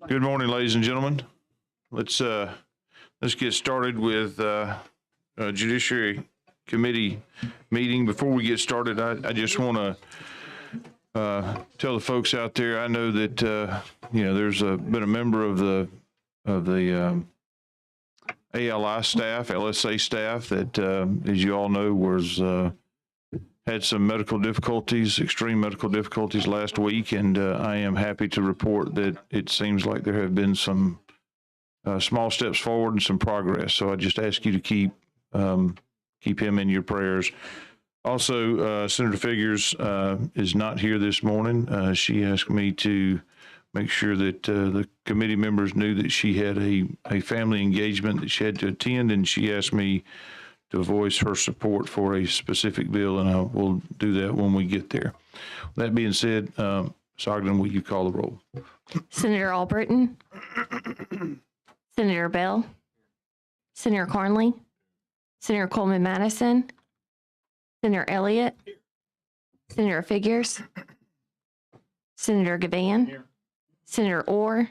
Good morning, ladies and gentlemen. Let's get started with Judiciary Committee meeting. Before we get started, I just want to tell the folks out there. I know that there's been a member of the ALI staff, LSA staff that, as you all know, had some medical difficulties, extreme medical difficulties last week, and I am happy to report that it seems like there have been some small steps forward and some progress. So I just ask you to keep him in your prayers. Also, Senator Figures is not here this morning. She asked me to make sure that the committee members knew that she had a family engagement that she had to attend, and she asked me to voice her support for a specific bill, and I will do that when we get there. That being said, Ms. Ogden, will you call the roll? Senator Albritton, Senator Bell, Senator Carnley, Senator Coleman Madison, Senator Elliott, Senator Figures, Senator Gavan, Senator Orr,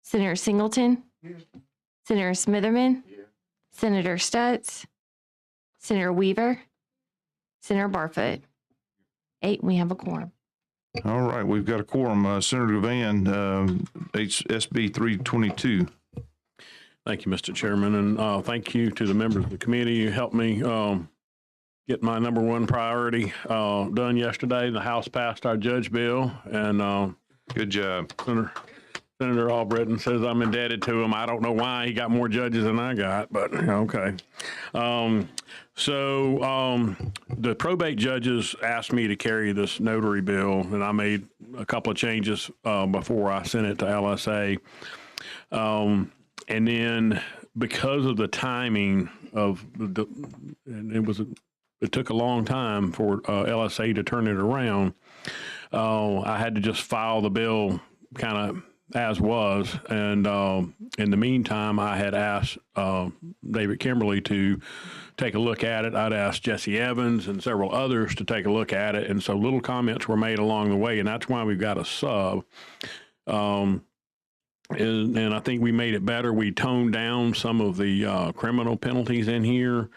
Senator Singleton, Senator Smitherman, Senator Stutz, Senator Weaver, Senator Barfoot. 8, we have a quorum. All right, we've got a quorum. Senator Gavan, SB 322. Thank you, Mr. Chairman, and thank you to the members of the committee. You helped me get my number one priority done yesterday. The House passed our judge bill, and good job. Senator Albritton says I'm indebted to him. I don't know why he got more judges than I got, but okay. So the probate judges asked me to carry this notary bill, and I made a couple of changes before I sent it to LSA. And then because of the timing of it took a long time for LSA to turn it around. I had to just file the bill kind of as was, and in the meantime, I had asked David Kimberly to take a look at it. I'd asked Jesse Evans and several others to take a look at it, and so little comments were made along the way, and that's why we've got a sub. And I think we made it better. We toned down some of the criminal penalties in here.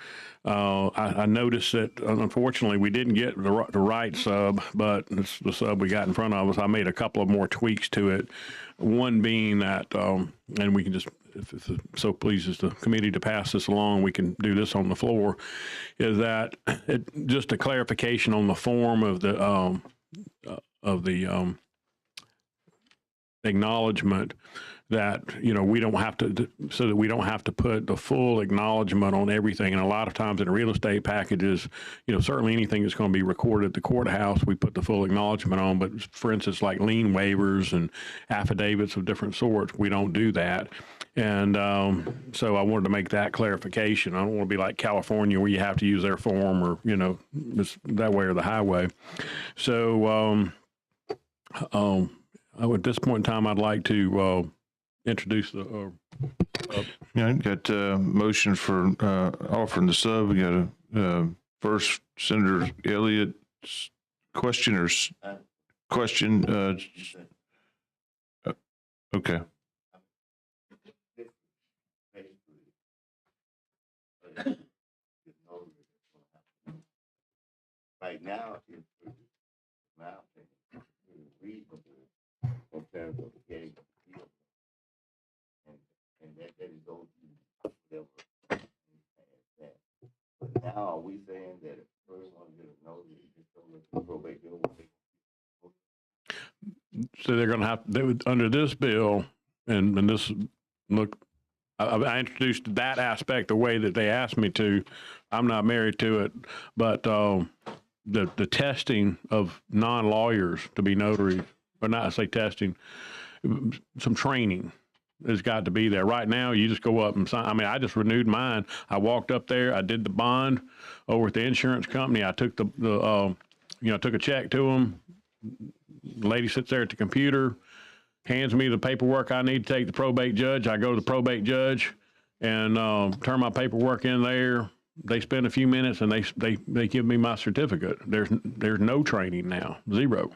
I noticed that, unfortunately, we didn't get the right sub, but it's the sub we got in front of us. I made a couple of more tweaks to it. One being that, and we can just, if it so pleases the committee to pass this along, we can do this on the floor, is that just a clarification on the form of the acknowledgement that, we don't have to, so that we don't have to put the full acknowledgement on everything. And a lot of times in real estate packages, certainly anything that's going to be recorded at the courthouse, we put the full acknowledgement on. But for instance, like lien waivers and affidavits of different sorts, we don't do that. And so I wanted to make that clarification. I don't want to be like California where you have to use their form, or, it's that way or the highway. So at this point in time, I'd like to introduce the got a motion for offering the sub. We got a first, Senator Elliott's question. Okay. Right now, it's reasonable in terms of getting the deal. And that is those whatever that. But now are we saying that if the person wants to get a notice, it's the probate bill? So they're going to have, under this bill, and this, look, I introduced that aspect the way that they asked me to. I'm not married to it, but the testing of non-lawyers to be notaries, or not say testing, some training has got to be there. Right now, you just go up and sign. I mean, I just renewed mine. I walked up there. I did the bond over at the insurance company. I took took a check to them. The lady sits there at the computer, hands me the paperwork I need to take to the probate judge. I go to the probate judge and turn my paperwork in there. They spend a few minutes and they give me my certificate. There's no training now, zero.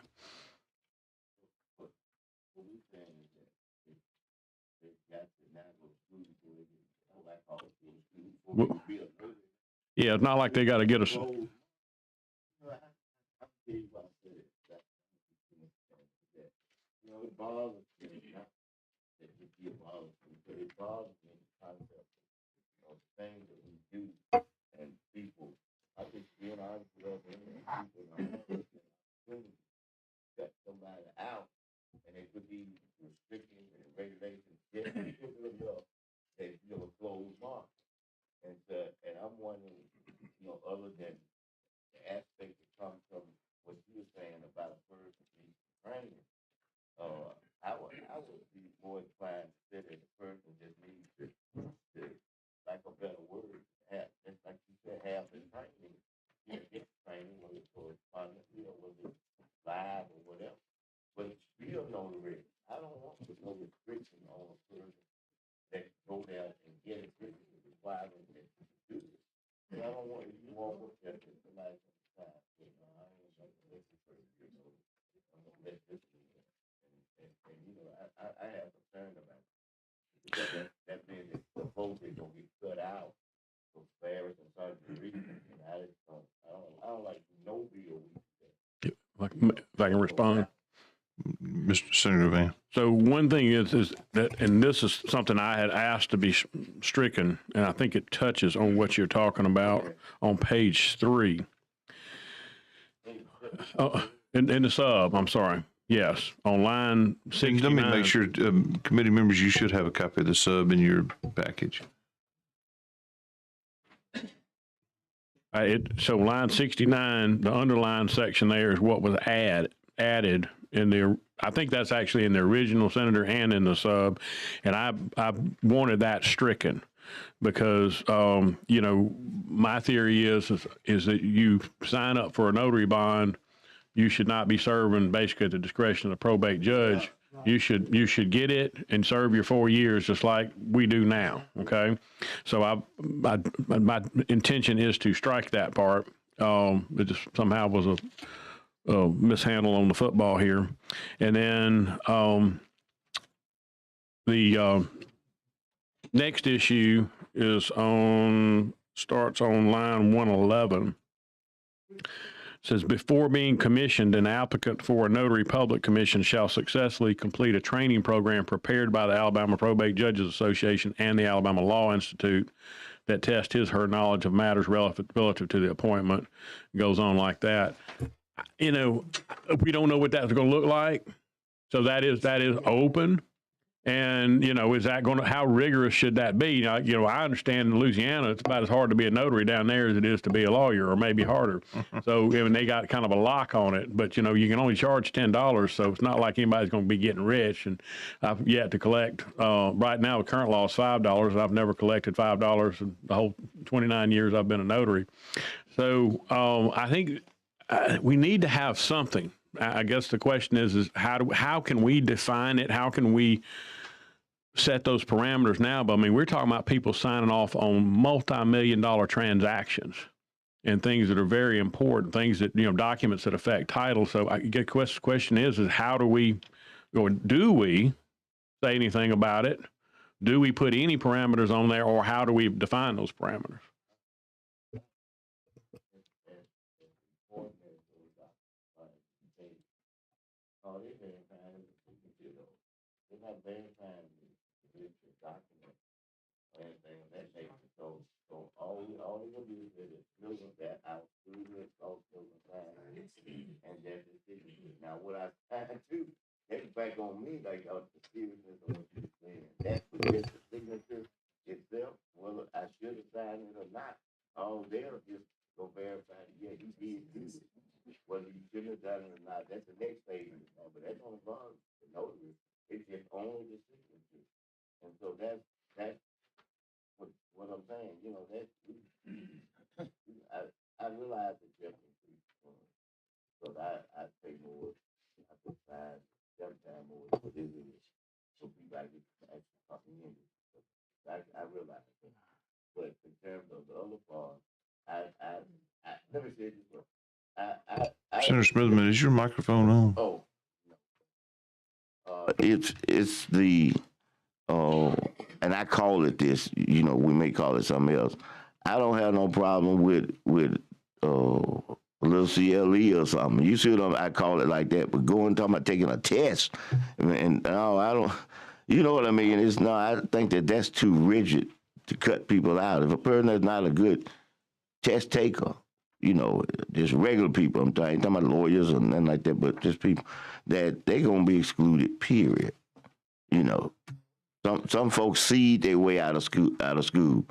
Well, yeah, it's not like they got to get us. You know, I tell you what I said, that, you know, it bothers me, not that it bothers me, but it bothers me the concept of things that we do and people. I think being honest with us, and people, cut somebody out, and they could be restrictions and regulations just because enough that you know a closed market. And I'm wondering, you know, other than the aspect that comes from what you were saying about a person needs training, I would be more inclined to say that the person just needs to like a better word, have just like you said, have the training, you know, get the training, whether it's correspondently or whether it's live or whatever. But it's still no risk. I don't want to no restriction on a person that go there and get a restriction to require them to do it. And I don't want you walk up there to somebody from the side, you know, I ain't gonna let this person, you know, I'm gonna let this be. And you know, I have concern about it. Because that means that the folks are gonna get cut out for various and certain reasons. And I don't like no bill we do that. If I can respond. Mr. Senator Van. So one thing is that, and this is something I had asked to be stricken, and I think it touches on what you're talking about on page 3. In the sub, I'm sorry. Yes, on line 69. Let me make sure, committee members, you should have a copy of the sub in your package. So line 69, the underlined section there is what was added in the, I think that's actually in the original, Senator, and in the sub. And I wanted that stricken because, you know, my theory is that you sign up for a notary bond, you should not be serving basically at the discretion of the probate judge. You should get it and serve your 4 years just like we do now. Okay, so my intention is to strike that part. It just somehow was a mishandle on the football here, and then the next issue is starts on line 111. Says, before being commissioned, an applicant for a notary public commission shall successfully complete a training program prepared by the Alabama Probate Judges Association and the Alabama Law Institute that test his or her knowledge of matters relative to the appointment. It goes on like that. You know, we don't know what that's going to look like. So that is open. And, you know, is that going to, how rigorous should that be? Now, you know, I understand in Louisiana, it's about as hard to be a notary down there as it is to be a lawyer, or maybe harder. So, I mean, they got kind of a lock on it, but, you know, you can only charge $10. So it's not like anybody's going to be getting rich. And I've yet to collect, right now, the current law is $5. And I've never collected $5 in the whole 29 years I've been a notary. So I think we need to have something. I guess the question is how can we define it? How can we set those parameters now? But I mean, we're talking about people signing off on multi-million-dollar transactions and things that are very important, things that, you know, documents that affect title. So I get the question is how do we, or do we say anything about it? Do we put any parameters on there, or how do we define those parameters? Document or anything of that nature. So all we're gonna do is fill that out through the also and that's the signature. Now what I signed to, that's back on me, like the seriousness of what you're saying. That's just the signature itself, whether I should have signed it or not. All there just go verify that, yeah, you did do it. Whether you shouldn't have done it or not, that's the next phase. But that's on the notary. It's just only the signature. And so that's what I'm saying. You know, I realize the difference. Because I pay more. I put 5-7 times more for this is. So people I get actually talking in. I realize that. But in terms of the other part, let me say this way. Senator Smithman, is your microphone on? Oh, no. It's the and I call it this, you know, we may call it something else. I don't have no problem with a little CLE or something. You see what I call it like that, but going talking about taking a test, and no, I don't. You know what I mean? It's not. I think that's too rigid to cut people out. If a person is not a good test taker, just regular people. I'm talking about lawyers and nothing like that, but just people that they're gonna be excluded. Period. Some folks seed their way out of school.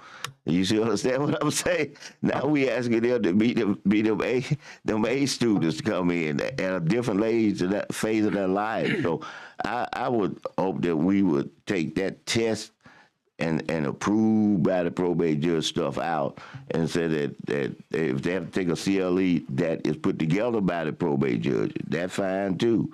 You see, understand what I'm saying? Now we asking them to be them A students to come in at a different age of that phase of their life. So I would hope that we would take that test and approve by the probate judge stuff out and say that if they have to take a CLE that is put together by the probate judge, that's fine too.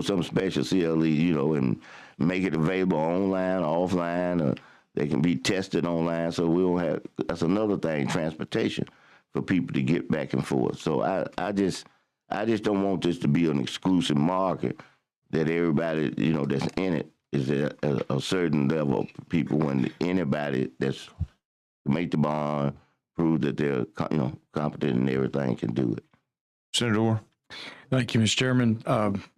Some special CLE, and make it available online or offline, or they can be tested online. So we don't have, that's another thing, transportation for people to get back and forth. So I just don't want this to be an exclusive market that everybody, that's in it is at a certain level of people, when anybody that's make the bond, prove that they're, competent and everything, can do it. Senator Orr. Thank you, Mr. Chairman.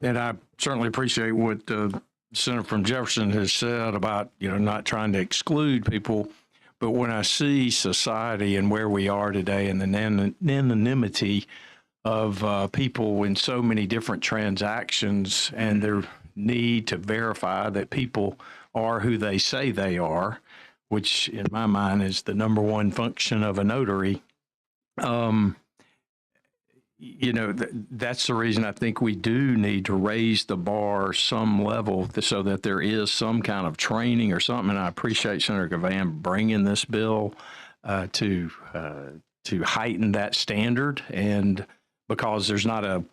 And I certainly appreciate what the Senator from Jefferson has said about, not trying to exclude people. But when I see society and where we are today and the anonymity of people in so many different transactions and their need to verify that people are who they say they are, which in my mind is the number one function of a notary, that's the reason I think we do need to raise the bar some level so that there is some kind of training or something. And I appreciate Senator Gavan bringing this bill to heighten that standard. And because there's not a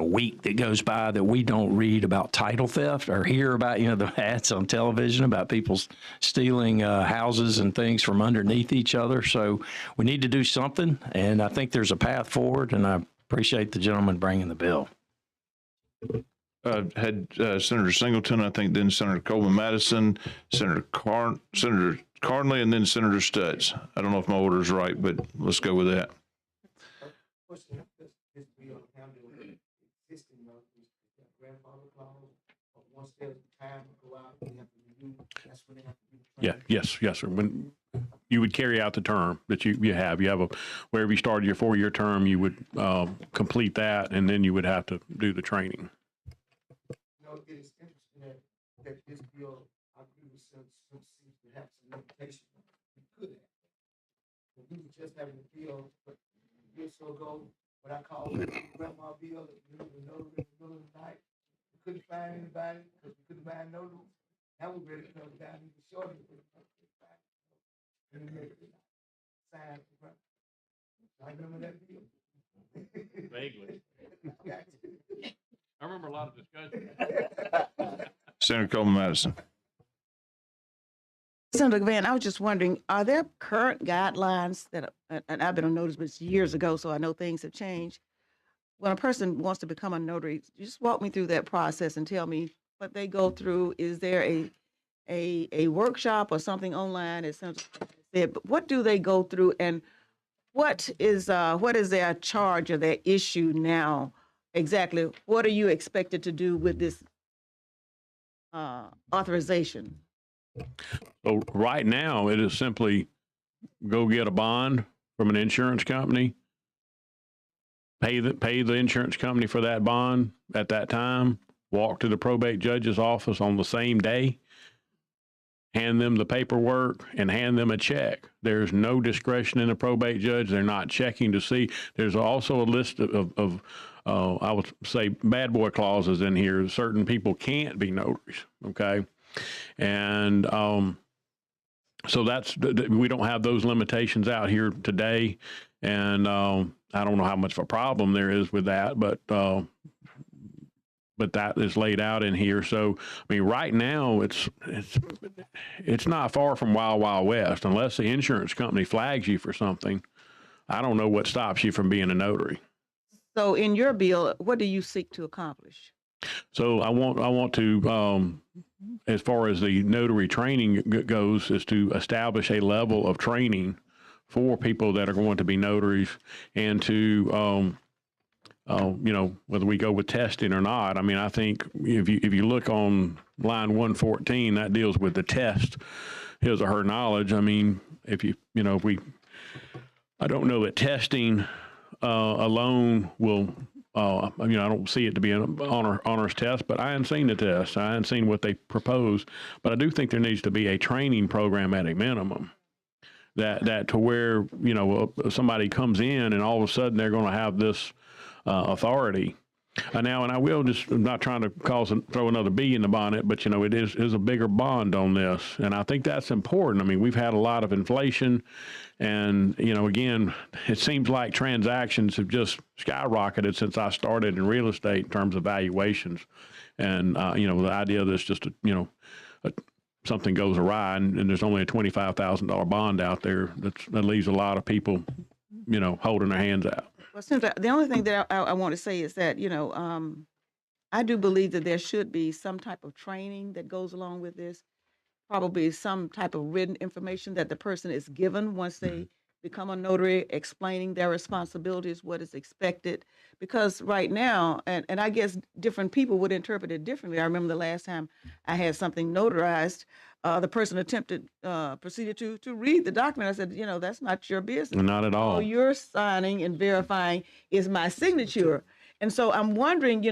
week that goes by that we don't read about title theft or hear about, the ads on television about people stealing houses and things from underneath each other. So we need to do something. And I think there's a path forward, and I appreciate the gentleman bringing the bill. Had Senator Singleton, I think, then Senator Coleman Madison, Senator Carnley, and then Senator Stutz. I don't know if my order is right, but let's go with that. Yeah, yes, sir. When you would carry out the term that you have wherever you started your 4-year term, you would complete that, and then you would have to do the training. It is interesting that this bill, I agree with some seems to have some limitations. We could have. If we were just having a bill, but a year or so ago, when I called the grandma bill, in the middle of the night, we couldn't find anybody because we couldn't find no news. Now we're ready to come down even shorter. Sign the grandma. I remember that bill. Vaguely. I remember a lot of discussion. Senator Coleman Madison. Senator Van, I was just wondering, are there current guidelines that, and I've been on notice, but it's years ago, so I know things have changed. When a person wants to become a notary, just walk me through that process and tell me what they go through. Is there a workshop or something online? As Senator said, but what do they go through, and what is their charge or their issue now? Exactly, what are you expected to do with this authorization? So right now, it is simply go get a bond from an insurance company, pay the insurance company for that bond at that time, walk to the probate judge's office on the same day, hand them the paperwork, and hand them a check. There's no discretion in the probate judge. They're not checking to see. There's also a list of I would say bad boy clauses in here. Certain people can't be notaries, okay? And so we don't have those limitations out here today. And I don't know how much of a problem there is with that, but that is laid out in here. So, I mean, right now it's not far from Wild Wild West. Unless the insurance company flags you for something, I don't know what stops you from being a notary. So in your bill, what do you seek to accomplish? So I want to, as far as the notary training goes, is to establish a level of training for people that are going to be notaries and to, whether we go with testing or not. I mean, I think if you look on line 114, that deals with the test, his or her knowledge. I mean, I don't know that testing alone will, I don't see it to be an honors test, but I haven't seen the test. I haven't seen what they propose, but I do think there needs to be a training program at a minimum. That to where, somebody comes in and all of a sudden they're going to have this authority. And I will just, I'm not trying to throw another bee in the bonnet, but, it is a bigger bond on this. And I think that's important. I mean, we've had a lot of inflation and, again, it seems like transactions have just skyrocketed since I started in real estate in terms of valuations. And, the idea of this just, something goes awry and there's only a $25,000 bond out there, that leaves a lot of people, holding their hands out. Well, the only thing that I want to say is that, I do believe that there should be some type of training that goes along with this, probably some type of written information that the person is given once they become a notary, explaining their responsibilities, what is expected. Because right now, and I guess different people would interpret it differently. I remember the last time I had something notarized, the person proceeded to read the document. I said, that's not your business. Not at all. All you're signing and verifying is my signature. And so I'm wondering,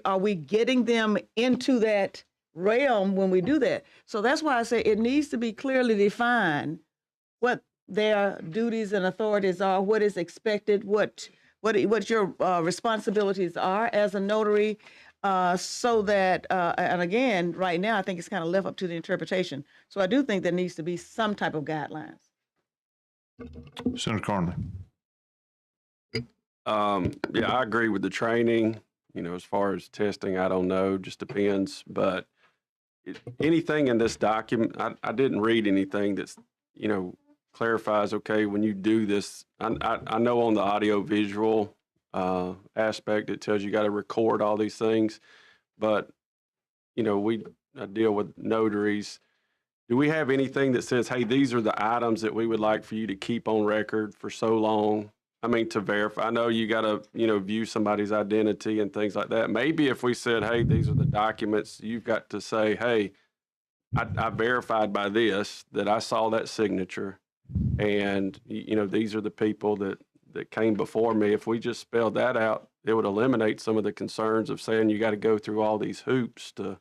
are we getting them into that realm when we do that? So that's why I say it needs to be clearly defined what their duties and authorities are, what is expected, what your responsibilities are as a notary, so that, and again, right now, I think it's kind of left up to the interpretation. So I do think there needs to be some type of guidelines. Senator Carnley. Yeah, I agree with the training. As far as testing, I don't know, just depends. But anything in this document, I didn't read anything that's, clarifies, okay, when you do this, I know on the audio visual aspect, it tells you got to record all these things. But, we deal with notaries. Do we have anything that says, hey, these are the items that we would like for you to keep on record for so long? I mean, to verify, I know you got to, view somebody's identity and things like that. Maybe if we said, hey, these are the documents, you've got to say, hey, I verified by this, that I saw that signature. And, these are the people that came before me. If we just spelled that out, it would eliminate some of the concerns of saying you got to go through all these hoops to.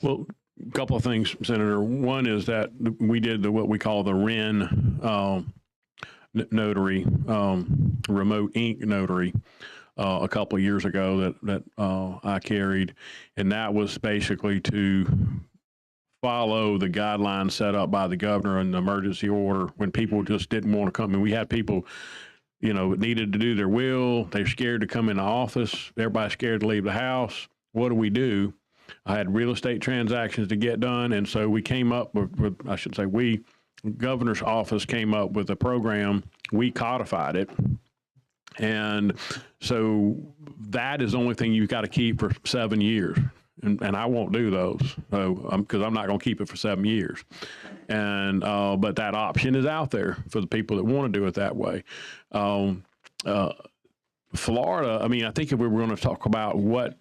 Well, a couple of things, Senator. One is that we did what we call the REN notary, remote ink notary, a couple of years ago that I carried. And that was basically to follow the guidelines set up by the governor and the emergency order when people just didn't want to come. And we had people, needed to do their will. They're scared to come in the office. Everybody's scared to leave the house. What do? I had real estate transactions to get done. And so we came up with governor's office came up with a program. We codified it. And so that is the only thing you've got to keep for 7 years. And I won't do those because I'm not going to keep it for 7 years. And but that option is out there for the people that want to do it that way. Florida, I mean, I think if we were going to talk about what,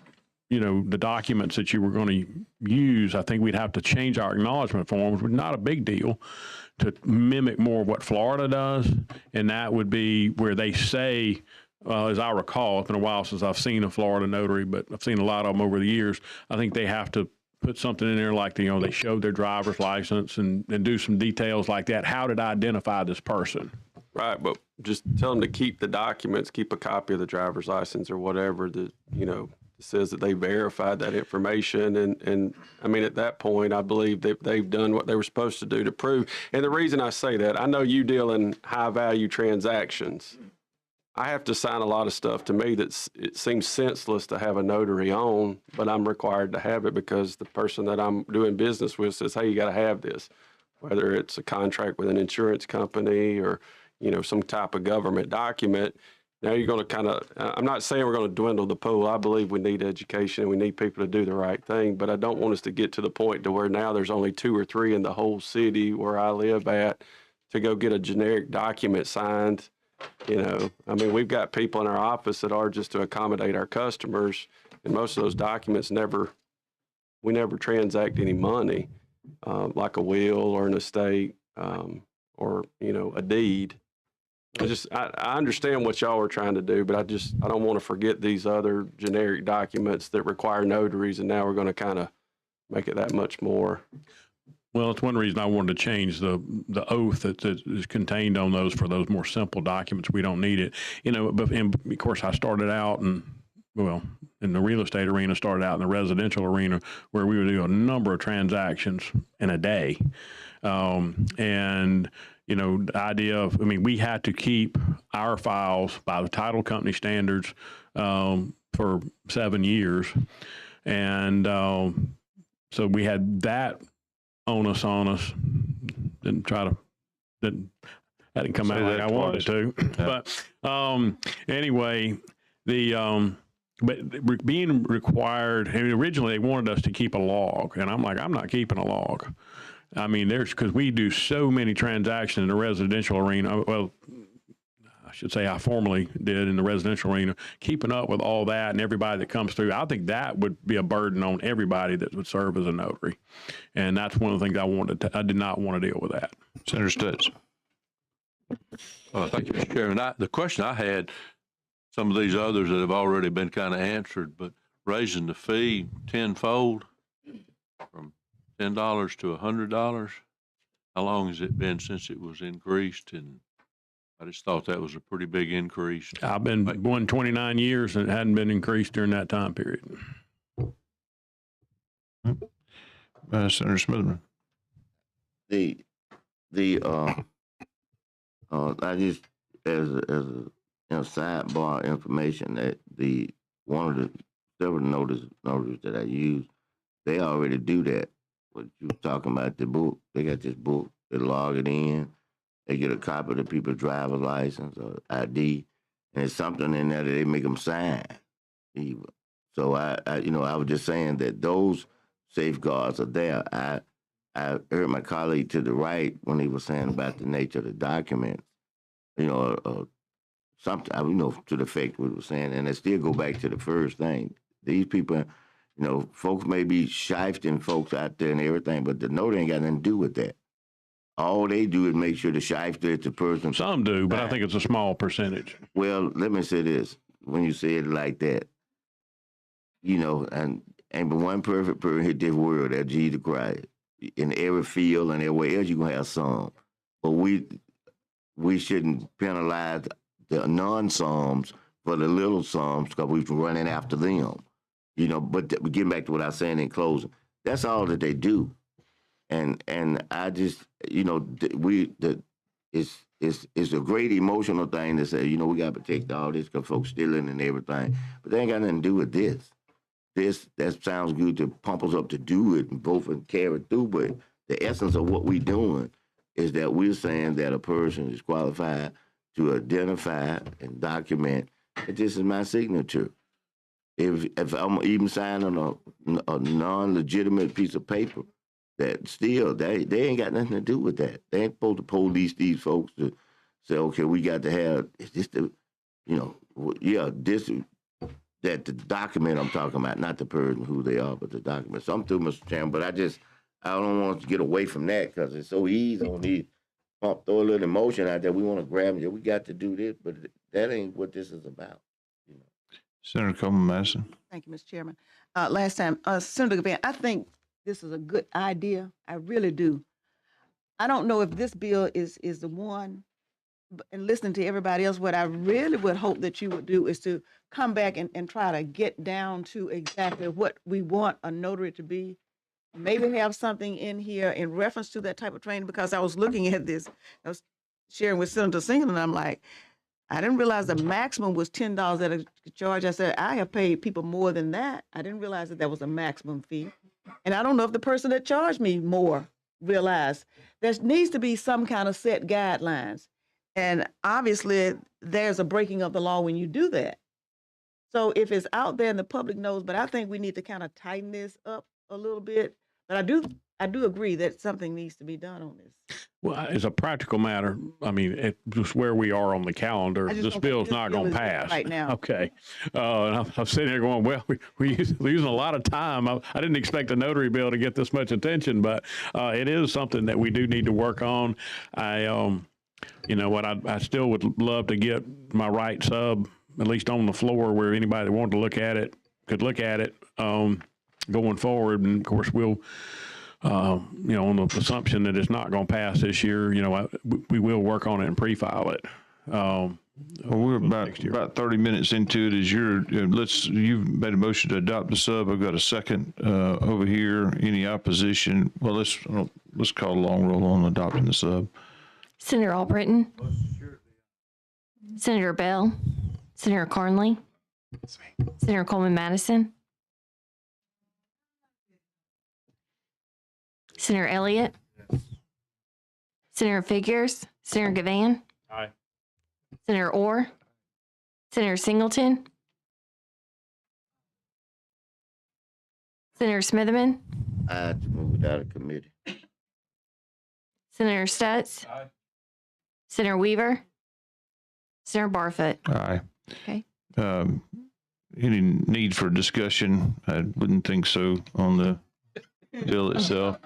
the documents that you were going to use, I think we'd have to change our acknowledgement forms, which is not a big deal, to mimic more of what Florida does. And that would be where they say, as I recall, it's been a while since I've seen a Florida notary, but I've seen a lot of them over the years. I think they have to put something in there like, they showed their driver's license and do some details like that. How did I identify this person? Right, but just tell them to keep the documents, keep a copy of the driver's license or whatever that, says that they verified that information. And I mean, at that point, I believe that they've done what they were supposed to do to prove. And the reason I say that, I know you deal in high value transactions. I have to sign a lot of stuff. To me, it seems senseless to have a notary on, but I'm required to have it because the person that I'm doing business with says, hey, you got to have this, whether it's a contract with an insurance company or, some type of government document. Now you're going to I'm not saying we're going to dwindle the pool. I believe we need education and we need people to do the right thing, but I don't want us to get to the point to where now there's only 2 or 3 in the whole city where I live at, to go get a generic document signed. You know, I mean, we've got people in our office that are just to accommodate our customers, and most of those documents we never transact any money, like a will or an estate, or, you know, a deed. I understand what y'all are trying to do, but I don't want to forget these other generic documents that require notaries, and now we're going to kind of make it that much more. Well, it's one reason I wanted to change the oath that is contained on those for those more simple documents. We don't need it, you know. But and of course, I started out in the real estate arena, started out in the residential arena, where we would do a number of transactions in a day, and you know, the idea of, I mean, we had to keep our files by the title company standards for 7 years, and so we had that onus on us. That didn't come out like I wanted it to. Yeah. But anyway, but being required, I mean, originally they wanted us to keep a log, and I'm like, I'm not keeping a log. I mean, because we do so many transactions in the residential arena. Well, I should say I formerly did in the residential arena, keeping up with all that and everybody that comes through. I think that would be a burden on everybody that would serve as a notary. And that's one of the things I did not want to deal with that. Senator Stutz. Thank you, Mr. Chairman. The question I had, some of these others that have already been kind of answered, but raising the fee tenfold from $10 to $100, how long has it been since it was increased? And I just thought that was a pretty big increase. I've been 29 years and it hadn't been increased during that time period. Senator Smitherman. I just, as a sidebar information, that one of the several notaries that I use, they already do that. What you were talking about, the book, they got this book, they log it in, they get a copy of the people's driver's license or ID, and it's something in there that they make them sign. So I was just saying that those safeguards are there. I heard my colleague to the right when he was saying about the nature of the documents, something, to the effect what he was saying, and I still go back to the first thing. These people, folks may be shifting folks out there and everything, but the notary ain't got nothing to do with that. All they do is make sure the shifter is the person. Some do, but I think it's a small percentage. Well, let me say this. When you say it like that, and ain't but one perfect person hit this world, that's Jesus Christ. In every field and everywhere else, you're going to have some. But we shouldn't penalize the non-Psalms for the little Psalms because we're running after them. But getting back to what I was saying in closing, that's all that they do. And I just, it's a great emotional thing to say, we got to protect all this because folks stealing and everything. But they ain't got nothing to do with this. That sounds good to pump us up to do it and both and carry it through. But the essence of what we're doing is that we're saying that a person is qualified to identify and document that this is my signature. If I'm even signing a non-legitimate piece of paper, that still, they ain't got nothing to do with that. They ain't supposed to police these folks to say, okay, we got to have, is this the, that the document I'm talking about, not the person who they are, but the document. So I'm through, Mr. Chairman, but I don't want to get away from that because it's so easy on these, throw a little emotion out there. We want to grab them. We got to do this, but that ain't what this is about. Senator Coleman Madison. Thank you, Mr. Chairman. Last time, Senator Van, I think this is a good idea. I really do. I don't know if this bill is the one, and listening to everybody else, what I really would hope that you would do is to come back and try to get down to exactly what we want a notary to be. Maybe have something in here in reference to that type of training, because I was looking at this, I was sharing with Senator Singleton, and I'm like, I didn't realize the maximum was $10 at a charge. I said, I have paid people more than that. I didn't realize that was a maximum fee. And I don't know if the person that charged me more realized there needs to be some kind of set guidelines. And obviously there's a breaking of the law when you do that. So if it's out there and the public knows, but I think we need to kind of tighten this up a little bit. But I do I do agree that something needs to be done on this. Well, as a practical matter, I mean, just where we are on the calendar, I just this don't think bill's this not bill going to is there pass. right now. Okay. And I'm sitting here going, well, we're using a lot of time. I didn't expect a notary bill to get this much attention, but it is something that we do need to work on. You know what, I still would love to get my right sub at least on the floor where anybody that wanted to look at it could look at it going forward. And of course, we'll, you know, on the assumption that it's not going to pass this year, you know, we will work on it and pre-file it. Well, we're about 30 minutes into it. You've made a motion to adopt the sub. I've got a second over here. Any opposition? Well, let's call a long roll on adopting the sub. Senator Albritton, Senator Bell, Senator Cornley, Senator Coleman Madison, Senator Elliott, Senator Figures, Senator Gavan, Aye. Senator Orr, Senator Singleton, Senator Smitherman, I to move it out of committee. Senator Stutz, Senator Weaver, Senator Barfoot. Aye. Okay. Any need for discussion? I wouldn't think so on the bill itself.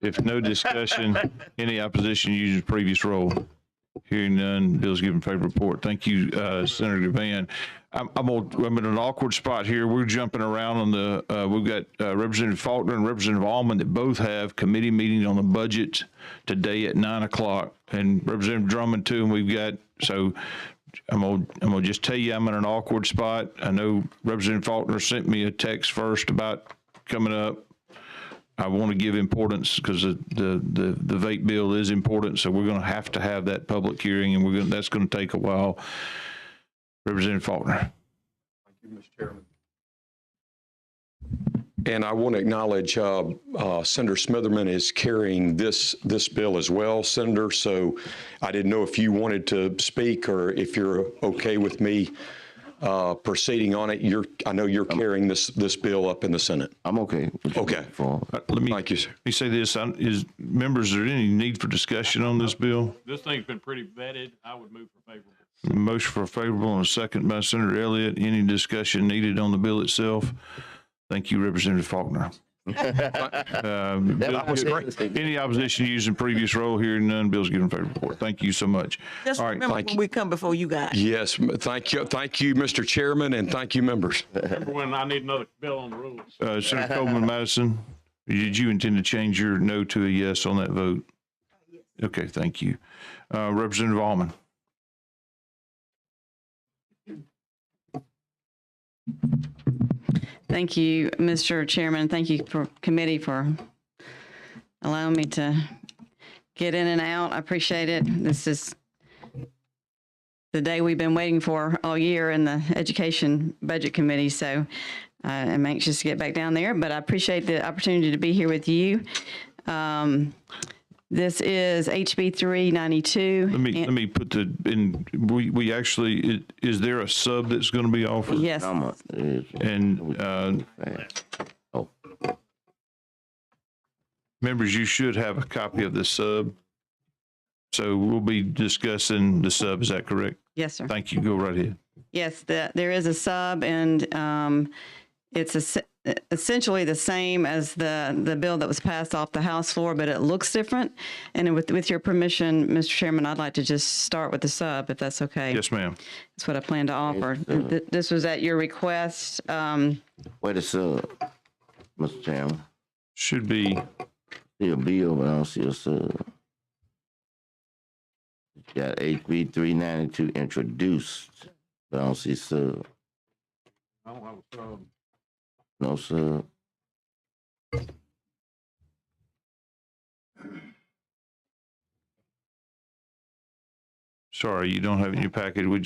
If no discussion, any opposition, use the previous roll. Hearing none, bill's given favorable report. Thank you, Senator Gavan. I'm in an awkward spot here. We're jumping around on the, we've got Representative Faulkner and Representative Allman that both have committee meetings on the budget today at 9 o'clock, and Representative Drummond too, and we've got, so I'm gonna just tell you I'm in an awkward spot. I know Representative Faulkner sent me a text first about coming up. I want to give importance because the vape bill is important, so we're going to have that public hearing, and that's going to take a while. Representative Faulkner. Thank you, Mr. Chairman. And I want to acknowledge Senator Smitherman is carrying this bill as well, Senator. So I didn't know if you wanted to speak or if you're okay with me proceeding on it. I know you're carrying this bill up in the Senate. I'm okay. Okay. Thank you, sir. Let me say this. Members, is there any need for discussion on this bill? This thing's been pretty vetted. I would move for favorable. Motion for favorable and a second by Senator Elliott. Any discussion needed on the bill itself? Thank you, Representative Faulkner. That was great. Any opposition using previous roll? Hearing none, bill's given favorable report. Thank you so much. Just All right, remember when we come before you guys. Yes, thank you, Mr. Chairman, and thank you, members. Remember when I need another bill on the rules? Senator Coleman Madison, did you intend to change your no to a yes on that vote? Okay, thank you. Representative Allman. Thank you, Mr. Chairman. Thank you for committee for allowing me to get in and out. I appreciate it. This is the day we've been waiting for all year in the Education Budget Committee, so I'm anxious to get back down there, but I appreciate the opportunity to be here with you. This is HB 392. Let me put we actually, is there a sub that's going to be offered? Yes. And members, you should have a copy of the sub. So we'll be discussing the sub. Is that correct? Yes, sir. Thank you. Go right ahead. Yes, there is a sub, and it's essentially the same as the bill that was passed off the House floor, but it looks different. And with your permission, Mr. Chairman, I'd like to just start with the sub, if that's okay. Yes, ma'am. That's what I plan to offer. This was at your request. Wait a sub, Mr. Chairman. Should be. See a bill, but I don't see a sub. Got HB 392 introduced, but I don't see sub. I don't have a sub. No sub. Sorry, you don't have it in your packet. We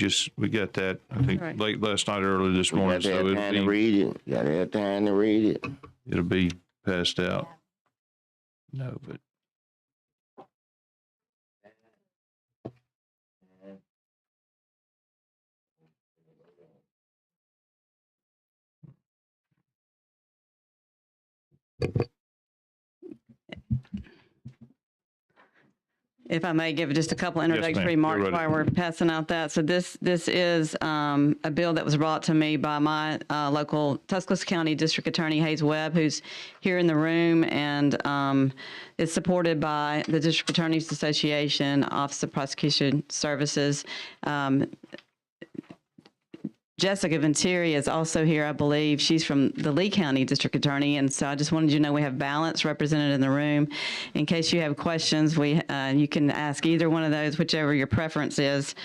got that, I think, Right. late last night, early this You morning. got to So have time to read it. You got to have time to read it. it'll be passed out. No, but. If I may give just a couple ma'am. introductory You're remarks ready. while we're passing out that. So this is a bill that was brought to me by my local Tuscaloosa County District Attorney Hayes Webb, who's here in the room, and is supported by the District Attorneys Association, Office of Prosecution Services. Jessica Venturi is also here, I believe. She's from the Lee County District Attorney, and so I just wanted you to know we have balance represented in the room. In case you have questions, you can ask either one of those, whichever your preference is,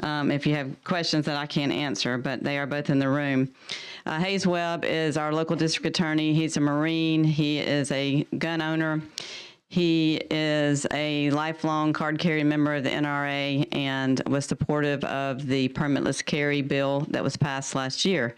if you have questions that I can't answer, but they are both in the room. Hayes Webb is our local district attorney. He's a Marine. He is a gun owner. He is a lifelong card-carrying member of the NRA and was supportive of the permitless carry bill that was passed last year.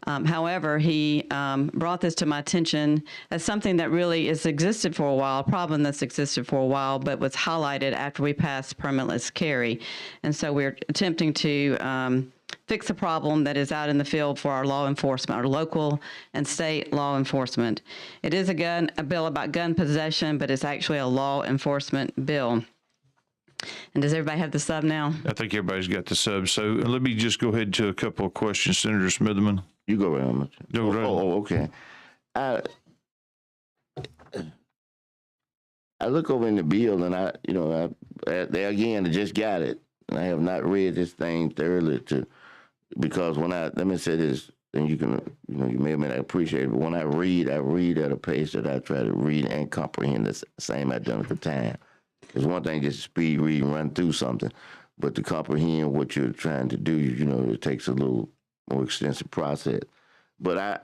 However, he brought this to my attention as something that really has existed for a while, a problem that's existed for a while, but was highlighted after we passed permitless carry. And so we're attempting to fix a problem that is out in the field for our law enforcement, our local and state law enforcement. It is a bill about gun possession, but it's actually a law enforcement bill. And does everybody have the sub now? I think everybody's got the sub. So let me just go ahead to a couple of questions, Senator Smitherman. You go around. Go right. Okay. I look over in the bill and I there again, I just got it. And I have not read this thing thoroughly because let me say this, and you can, you may or may not appreciate it, but when I read at a pace that I try to read and comprehend the same identical time. It's one thing just to speed read and run through something, but to comprehend what you're trying to do, it takes a little more extensive process. But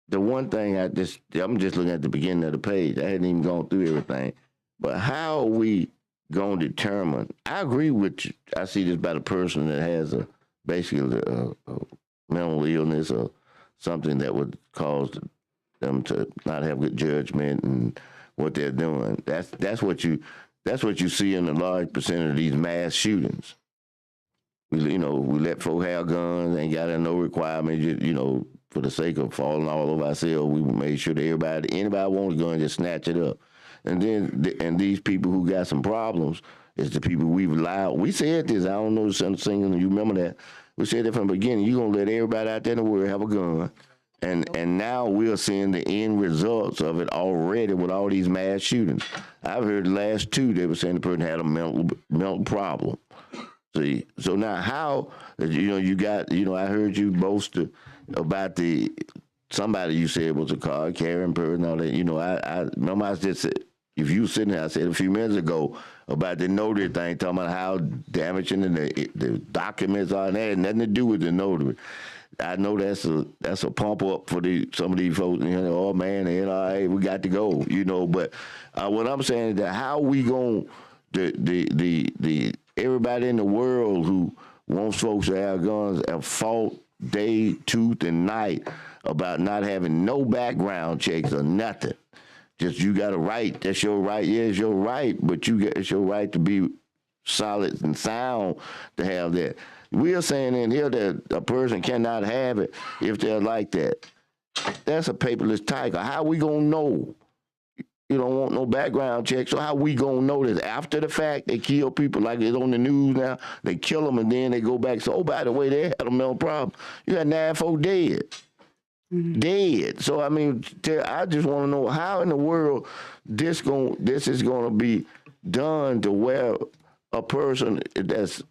the one thing I'm just looking at the beginning of the page. I hadn't even gone through everything. But how are we going to determine? I agree with you. I see this about a person that has basically a mental illness or something that would cause them to not have good judgment and what they're doing. That's what you see in a large percent of these mass shootings. We let folk have guns, ain't got no requirement, for the sake of falling all over ourselves. We made sure that anybody wants a gun, just snatch it up. And then, these people who got some problems is the people we've allowed. We said this, I don't know, singing, you remember that? We said that from the beginning, you're going to let everybody out there in the world have a gun. And now we're seeing the end results of it already with all these mass shootings. I've heard the last two, they were saying the person had a mental problem. See, so now how, you got, I heard you boast about somebody you said was a card carrying person, all that, I remember I just said, if you sitting there, I said a few minutes ago about the notary thing, talking about how damaging the documents are, and that had nothing to do with the notary. I know that's a pump up for some of these folks. Oh man, the NRA, we got to go. But what I'm saying is that how we going the everybody in the world who wants folks to have guns have fought day, tooth, and night about not having no background checks or nothing. Just you got a right. That's your right. Yeah, it's your right, but it's your right to be solid and sound to have that. We are saying in here that a person cannot have it if they're like that. That's a paperless tiger. How we gonna know? You don't want no background check, so how we gonna know this? After the fact, they kill people like it's on the news now. They kill them and then they go back. So, by the way, they had a mental problem. You got 9 folk dead. Mm-hmm. Dead. So, I mean, I just want to know how in the world this is gonna be done to where a person that's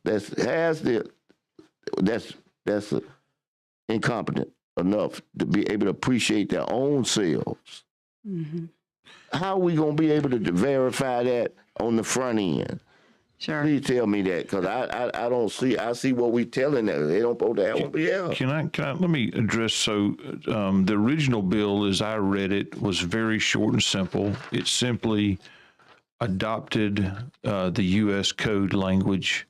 incompetent enough to be able to appreciate their own selves. Mm-hmm. How are we going to be able to verify that on the front end? Sure. Please tell me that, because I don't see. I see what we telling them. They don't supposed to have one. Yeah. Can I let me address? So the original bill, as I read it, was very short and simple. It simply adopted the U.S. Code language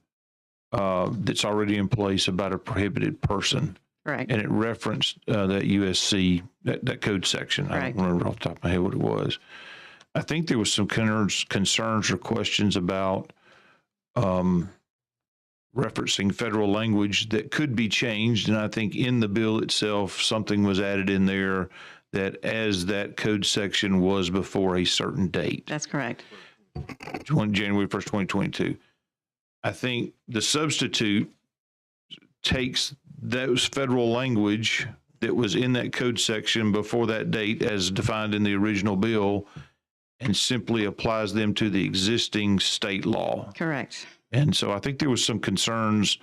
that's already in place about a prohibited person. Right. And it referenced that USC, that code section. Right. I don't remember off the top of my head what it was. I think there was some concerns or questions about referencing federal language that could be changed. And I think in the bill itself, something was added in there that as that code section was before a certain date, That's correct. January 1st, 2022. I think the substitute takes those federal language that was in that code section before that date as defined in the original bill and simply applies them to the existing state law. Correct. And so I think there was some concerns,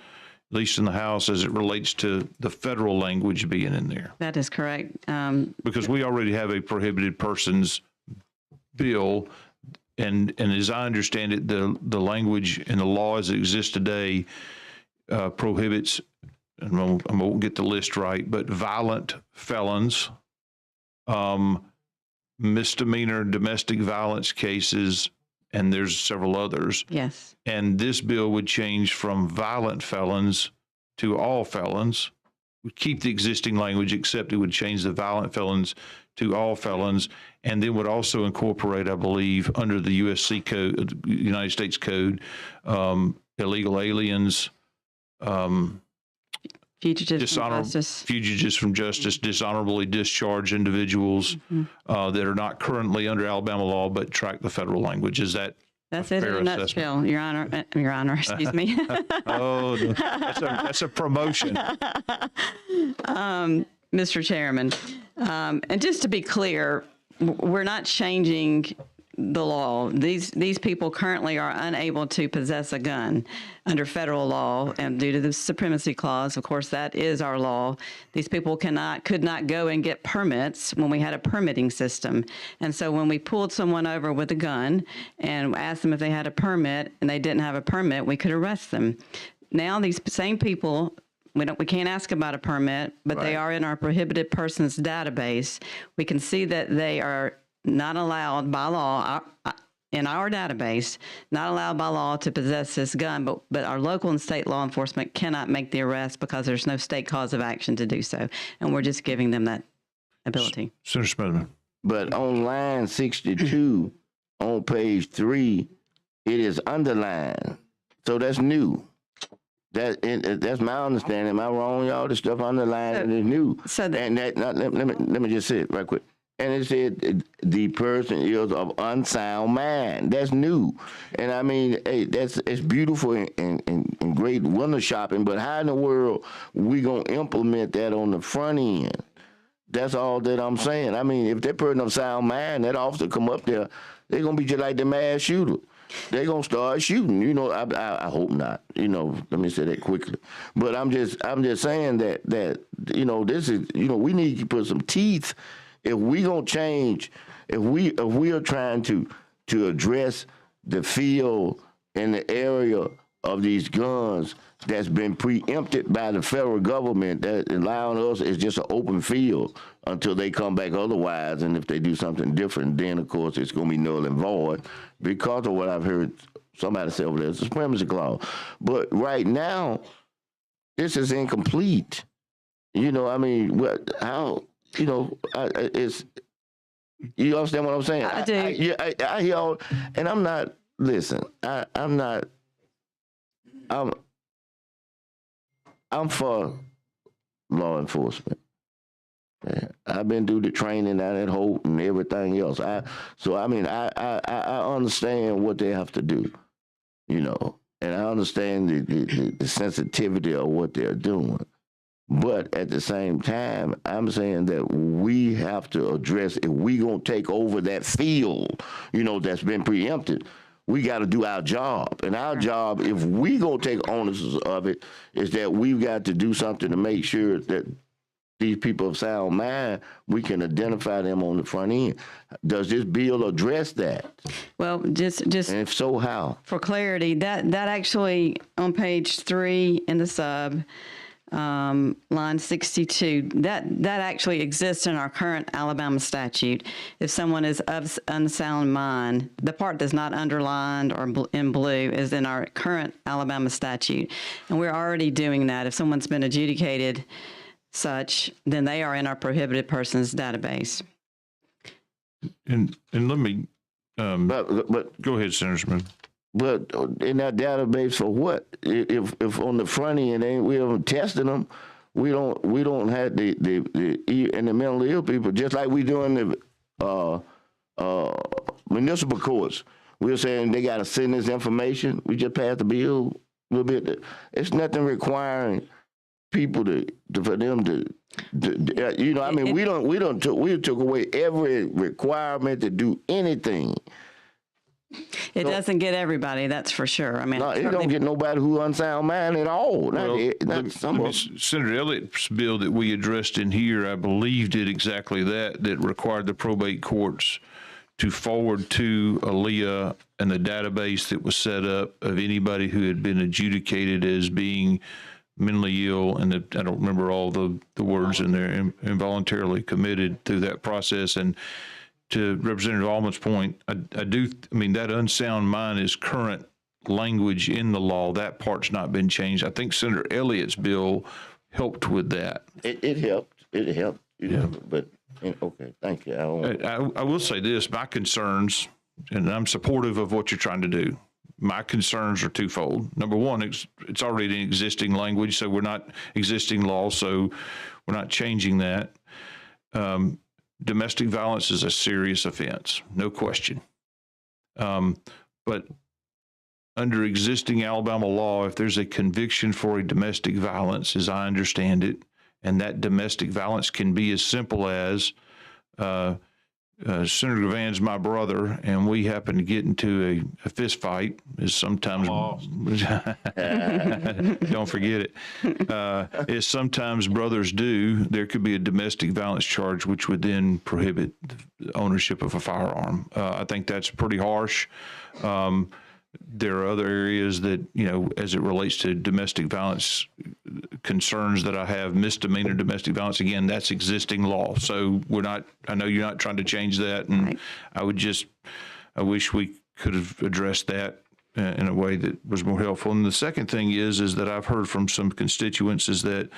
at least in the House, as it relates to the federal language being in there. That is correct. Because we already have a prohibited persons bill. And as I understand it, the language in the law as it exists today prohibits, and I won't get the list right, but violent felons, misdemeanor domestic violence cases, and there's several others. Yes. And this bill would change from violent felons to all felons. Would keep the existing language, except it would change the violent felons to all felons, and then would also incorporate, I believe, under the USC code, United States Code, illegal aliens, Fugitives from justice. fugitives from justice, dishonorably discharged individuals that are not currently under Alabama law but track the federal language. Is that That's a it fair in a assessment? nutshell, Your Honor, excuse me. Oh, that's a promotion. Mr. Chairman, and just to be clear, we're not changing the law. These people currently are unable to possess a gun under federal law, and due to the supremacy clause, of course, that is our law. These people could not go and get permits when we had a permitting system. And so when we pulled someone over with a gun and asked them if they had a permit and they didn't have a permit, we could arrest them. Now these same people, we can't ask about a permit, but they are in our prohibited persons database. We can see that they are not allowed by law, in our database, not allowed by law to possess this gun, but our local and state law enforcement cannot make the arrest because there's no state cause of action to do so. And we're just giving them that ability. Senator Smithman. But on line 62, on page 3, it is underlined. So that's new. That's my understanding. Am I wrong, y'all? The stuff underlined is new. Let me just say it right quick. And it said the person is of unsound mind. That's new. And I mean, hey, it's beautiful and great window shopping, but how in the world we gonna implement that on the front end? That's all that I'm saying. I mean, if that person of sound mind, that officer come up there, they're gonna be just like the mass shooter. They're gonna start shooting. You know, I hope not. You know, let me say that quickly. But I'm just saying that you know, this is, you know, we need to put some teeth. If we gonna change, if we are trying to address the field in the area of these guns that's been preempted by the federal government, that allowing us is just an open field until they come back otherwise, and if they do something different, then of course it's gonna be null and void because of what I've heard somebody say over there, it's a supremacy clause. But right now, this is incomplete. You know, I mean, how? You know, it's, you understand what I'm saying? I do. I hear all, and I'm not, listen, I'm for law enforcement. Yeah. I've been through the training down at Holt and everything else. I understand what they have to do, you know, and I understand the sensitivity of what they're doing. But at the same time, I'm saying that we have to address, if we gonna take over that field, you know, that's been preempted, we got to do our job. And our job, if we gonna take ownership of it, is that we've got to do something to make sure that these people of sound mind, we can identify them on the front end. Does this bill address that? Well, just And if so, how? for clarity, that actually on page 3 in the sub, line 62, that actually exists in our current Alabama statute. If someone is of unsound mind, the part that's not underlined or in blue is in our current Alabama statute. And we're already doing that. If someone's been adjudicated such, then they are in our prohibited persons database. And let me, But go ahead, Senator Smith. But in that database for what? If on the front end we haven't tested them, we don't have the and the mentally ill people, just like we do in the municipal courts. We're saying they got to send this information. We just passed the bill a little bit. It's nothing requiring people for them to you know, I mean, we took away every requirement to do anything. It doesn't get everybody, that's for sure. I mean, No, it don't get nobody who unsound mind at all. Senator Elliott's bill that we addressed in here, I believe, did exactly that, that required the probate courts to forward to ALEA and the database that was set up of anybody who had been adjudicated as being mentally ill, and I don't remember all the words in there, involuntarily committed through that process. And to Representative Almond's point, I mean, that unsound mind is current language in the law. That part's not been changed. I think Senator Elliott's bill helped with that. It helped. It helped. Yeah. But okay, thank you. I will say this: my concerns, and I'm supportive of what you're trying to do. My concerns are twofold. Number one, it's already an existing language, so we're not existing law, so we're not changing that. Domestic violence is a serious offense, no question. But under existing Alabama law, if there's a conviction for a domestic violence, as I understand it, and that domestic violence can be as simple as Senator Van's my brother, and we happen to get into a fist fight, is sometimes, don't forget it, as sometimes brothers do, there could be a domestic violence charge, which would then prohibit the ownership of a firearm. I think that's pretty harsh. There are other areas that, you know, as it relates to domestic violence concerns that I have, misdemeanor domestic violence, again, that's existing law. So I know you're not trying to change that. And right. I wish we could have addressed that in a way that was more helpful. And the second thing is that I've heard from some constituents is that,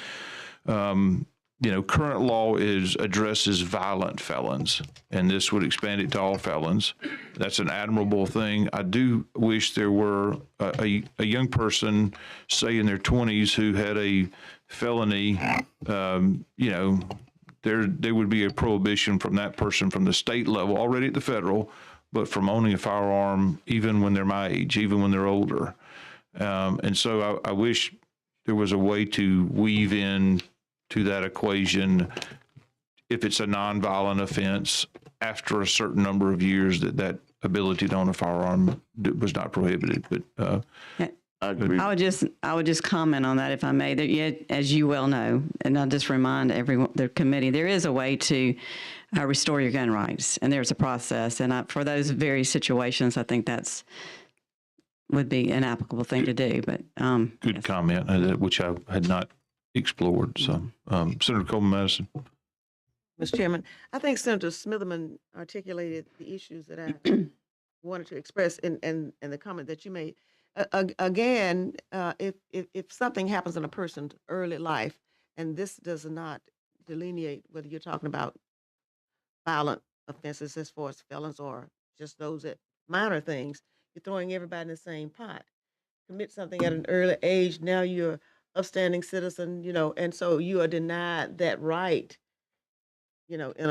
you know, current law addresses violent felons, and this would expand it to all felons. That's an admirable thing. I do wish there were a young person, say in their 20s, who had a felony. You know, there would be a prohibition from that person from the state level, already at the federal, but from owning a firearm even when they're my age, even when they're older. And so I wish there was a way to weave in to that equation, if it's a nonviolent offense, after a certain number of years, that ability to own a firearm was not prohibited. But I agree. I would just comment on that, if I may. That, yeah, as you well know, and I'll just remind everyone, the committee, there is a way to restore your gun rights, and there's a process. And for those very situations, I think would be an applicable thing to do. But good yes. comment, which I had not explored. So, Senator Coleman Madison. Mr. Chairman, I think Senator Smitherman articulated the issues that I wanted to express in the comment that you made. Again, if something happens in a person's early life, and this does not delineate whether you're talking about violent offenses as far as felons or just those that minor things, you're throwing everybody in the same pot. Commit something at an early age, now you're upstanding citizen, you know, and so you are denied that right, you know, in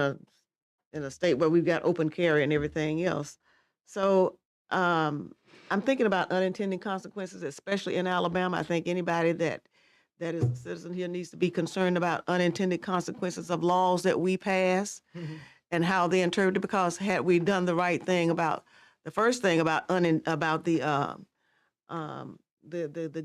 a state where we've got open carry and everything else. So I'm thinking about unintended consequences, especially in Alabama. I think anybody that is a citizen here needs to be concerned about unintended consequences of laws that we pass and how they interpret it, because had we done the right thing about the first thing about the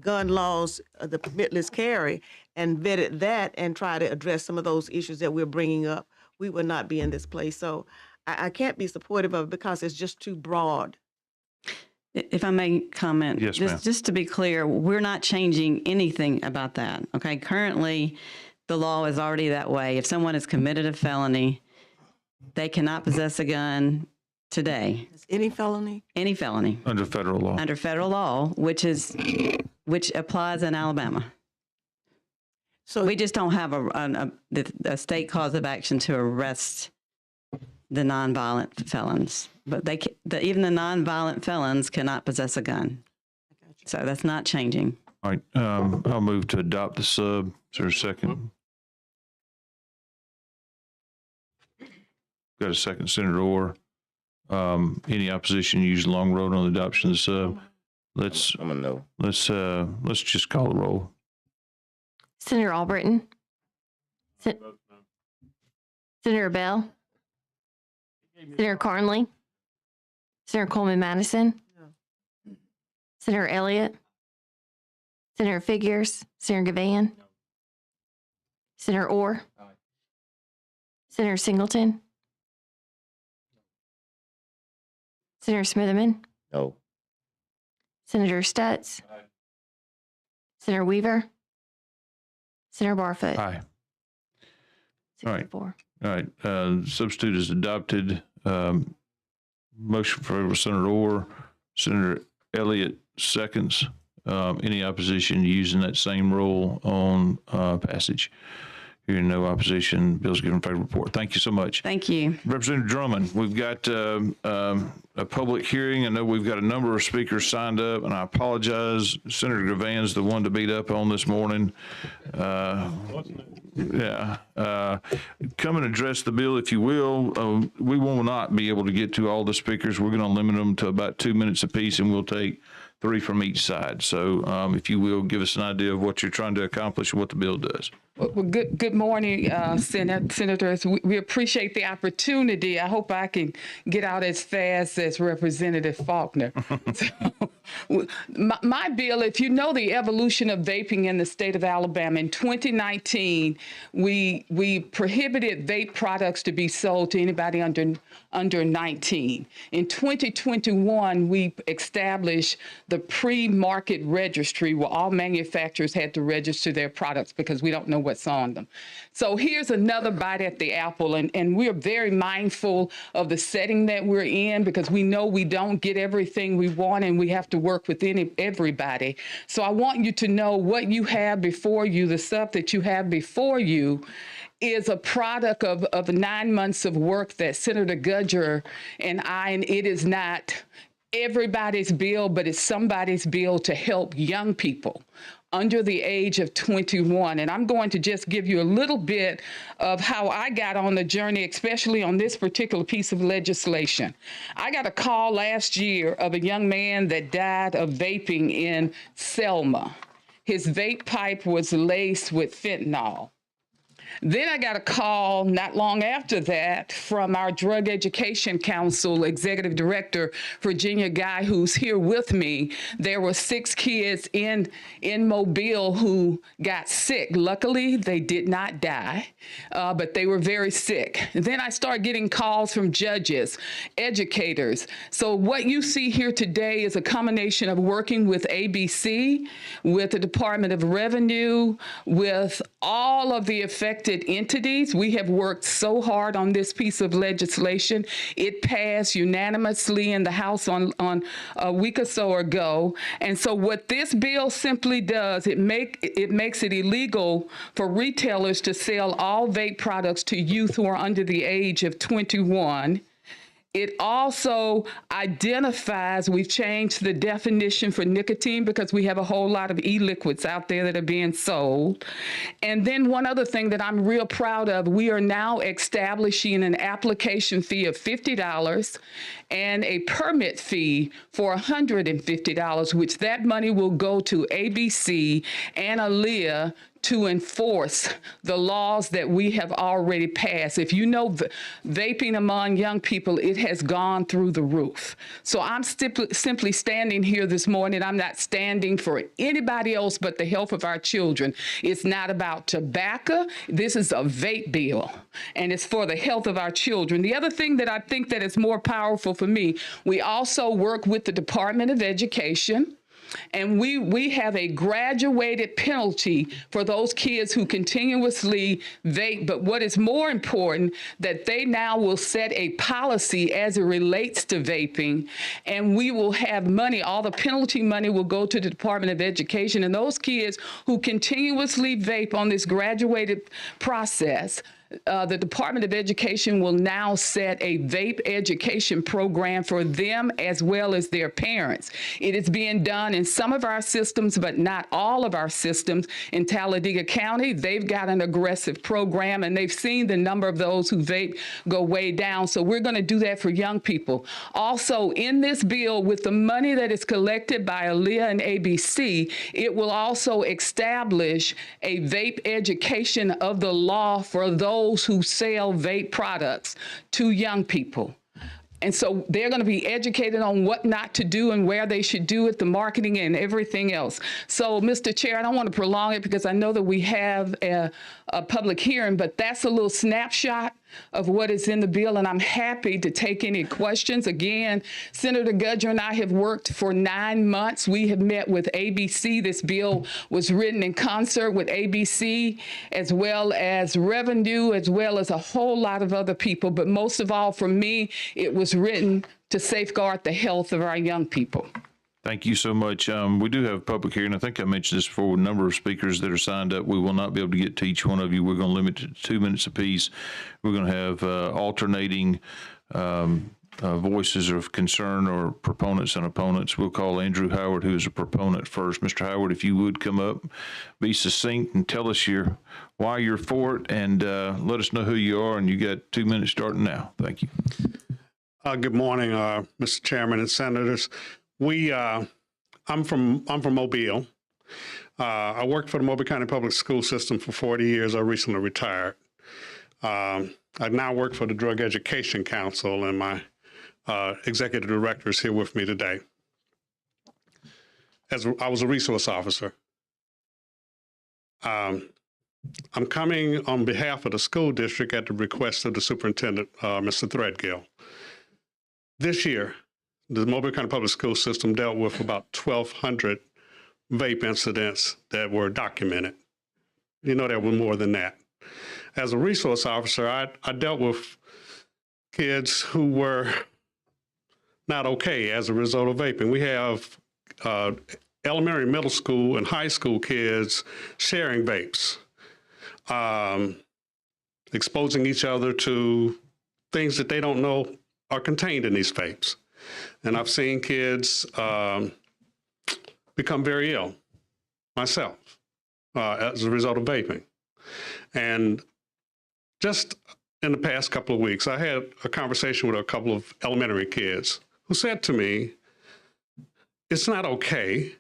gun laws, the permitless carry, and vetted that and try to address some of those issues that we're bringing up, we would not be in this place. So I can't be supportive of it because it's just too broad. If I may comment, yes, ma'am. Just to be clear, we're not changing anything about that. Okay, currently the law is already that way. If someone has committed a felony, they cannot possess a gun today. Any felony? Any felony. Under federal law. Under federal law, which applies in Alabama. So we just don't have a state cause of action to arrest the nonviolent felons, but even the nonviolent felons cannot possess a gun. So that's not changing. All right, I'll move to adopt the sub. Is there a second? Got a second, Senator Orr. Any opposition, use the long road on the adoption of the sub. I'm a no. Let's just call the roll. Senator Albritton? Senator Bell? Senator Carnley? Senator Coleman Madison? Senator Elliott? Senator Figures? Senator Gavan? Senator Orr? Senator Singleton? Senator Smitherman? No. Senator Stutz? Senator Weaver? Senator Barfoot? Aye. All right. 64. All right, substitute is adopted. Motion for Senator Orr, Senator Elliott seconds. Any opposition using that same rule on passage? Hearing no opposition, bill's given favorable report. Thank you so much. Thank you. Representative Drummond, we've got a public hearing. I know we've got a number of speakers signed up, and I apologize. Senator Gavan's the one to beat up on this morning. Yeah. Come and address the bill, if you will. We will not be able to get to all the speakers. We're going to limit them to about 2 minutes apiece, and we'll take 3 from each side. So if you will, give us an idea of what you're trying to accomplish and what the bill does. Well, good morning, Senators. We appreciate the opportunity. I hope I can get out as fast as Representative Faulkner. So, my bill, if you know the evolution of vaping in the state of Alabama, in 2019, we prohibited vape products to be sold to anybody under 19. In 2021, we established the pre-market registry where all manufacturers had to register their products because we don't know what's on them. So here's another bite at the apple, and we're very mindful of the setting that we're in because we know we don't get everything we want and we have to work with everybody. So I want you to know what you have before you, the stuff that you have before you, is a product of 9 months of work that Senator Gudger and it is not everybody's bill, but it's somebody's bill to help young people under the age of 21. And I'm going to just give you a little bit of how I got on the journey, especially on this particular piece of legislation. I got a call last year of a young man that died of vaping in Selma. His vape pipe was laced with fentanyl. Then I got a call not long after that from our Drug Education Council Executive Director, Virginia Guy, who's here with me. There were 6 kids in Mobile who got sick. Luckily, they did not die, but they were very sick. And then I started getting calls from judges, educators. So what you see here today is a combination of working with ABC, with the Department of Revenue, with all of the affected entities. We have worked so hard on this piece of legislation. It passed unanimously in the House on a week or so ago. And so what this bill simply does, it makes it illegal for retailers to sell all vape products to youth who are under the age of 21. It also identifies, we've changed the definition for nicotine because we have a whole lot of e-liquids out there that are being sold. And then one other thing that I'm real proud of, we are now establishing an application fee of $50 and a permit fee for $150, which that money will go to ABC and Aaliyah to enforce the laws that we have already passed. If you know vaping among young people, it has gone through the roof. So I'm simply standing here this morning. I'm not standing for anybody else but the health of our children. It's not about tobacco. This is a vape bill, and it's for the health of our children. The other thing that I think that is more powerful for me, we also work with the Department of Education. And we have a graduated penalty for those kids who continuously vape. But what is more important, that they now will set a policy as it relates to vaping, and we will have money. All the penalty money will go to the Department of Education, and those kids who continuously vape on this graduated process, the Department of Education will now set a vape education program for them as well as their parents. It is being done in some of our systems, but not all of our systems. In Talladega County, they've got an aggressive program, and they've seen the number of those who vape go way down. So we're going to do that for young people. Also, in this bill, with the money that is collected by ALEA and ABC, it will also establish a vape education of the law for those who sell vape products to young people. And so they're going to be educated on what not to do and where they should do it, the marketing and everything else. So, Mr. Chair, I don't want to prolong it because I know that we have a public hearing, but that's a little snapshot of what is in the bill, and I'm happy to take any questions. Again, Senator Gudger and I have worked for 9 months. We have met with ABC. This bill was written in concert with ABC, as well as Revenue, as well as a whole lot of other people. But most of all, for me, it was written to safeguard the health of our young people. Thank you so much. We do have a public hearing. I think I mentioned this before, a number of speakers that are signed up. We will not be able to get to each one of you. We're going to limit it to 2 minutes apiece. We're going to have alternating voices of concern or proponents and opponents. We'll call Andrew Howard, who is a proponent, first. Mr. Howard, if you would come up, be succinct and tell us why you're for it, and let us know who you are. And you got 2 minutes starting now. Thank you. Good morning, Mr. Chairman and Senators. I'm from Mobile. I worked for the Mobile County Public School System for 40 years. I recently retired. I now work for the Drug Education Council, and my executive director is here with me today. I was a resource officer. I'm coming on behalf of the school district at the request of the superintendent, Mr. Threadgill. This year, the Mobile County Public School System dealt with about 1,200 vape incidents that were documented. You know, there were more than that. As a resource officer, I dealt with kids who were not okay as a result of vaping. We have elementary, middle school, and high school kids sharing vapes, exposing each other to things that they don't know are contained in these vapes. And I've seen kids become very ill, myself, as a result of vaping. And just in the past couple of weeks, I had a conversation with a couple of elementary kids who said to me, it's not okay.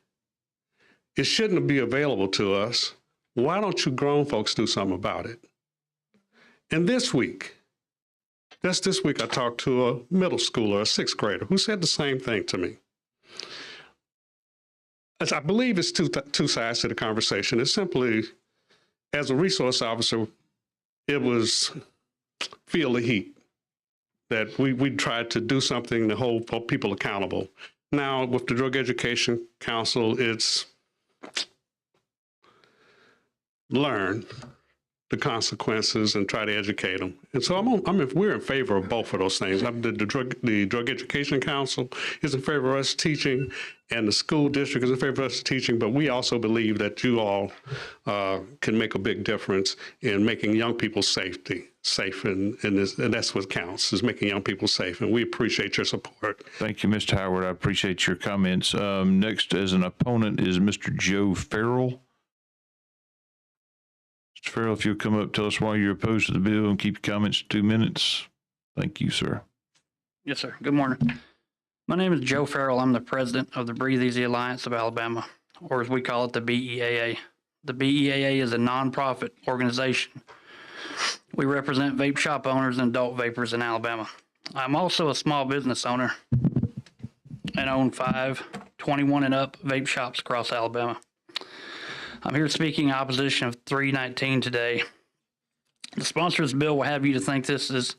It shouldn't be available to us. Why don't you grown folks do something about it? And this week, just this week, I talked to a middle schooler, a sixth grader, who said the same thing to me. As I believe it's two sides to the conversation. It's simply, as a resource officer, it was feel the heat, that we tried to do something to hold people accountable. Now, with the Drug Education Council, it's learn the consequences and try to educate them. And so we're in favor of both of those things. The Drug Education Council is in favor of us teaching, and the school district is in favor of us teaching, but we also believe that you all can make a big difference in making young people safe, and that's what counts, is making young people safe, and we appreciate your support. Thank you, Mr. Howard. I appreciate your comments. Next, as an opponent, is Mr. Joe Farrell. Mr. Farrell, if you'll come up, tell us why you're opposed to the bill and keep your comments to 2 minutes. Thank you, sir. Yes, sir. Good morning. My name is Joe Farrell. I'm the president of the Breathe Easy Alliance of Alabama, or as we call it, the BEAA. The BEAA is a nonprofit organization. We represent vape shop owners and adult vapors in Alabama. I'm also a small business owner and own 5 21 and up vape shops across Alabama. I'm here speaking in opposition of 319 today. The sponsor of this bill will have you to think this is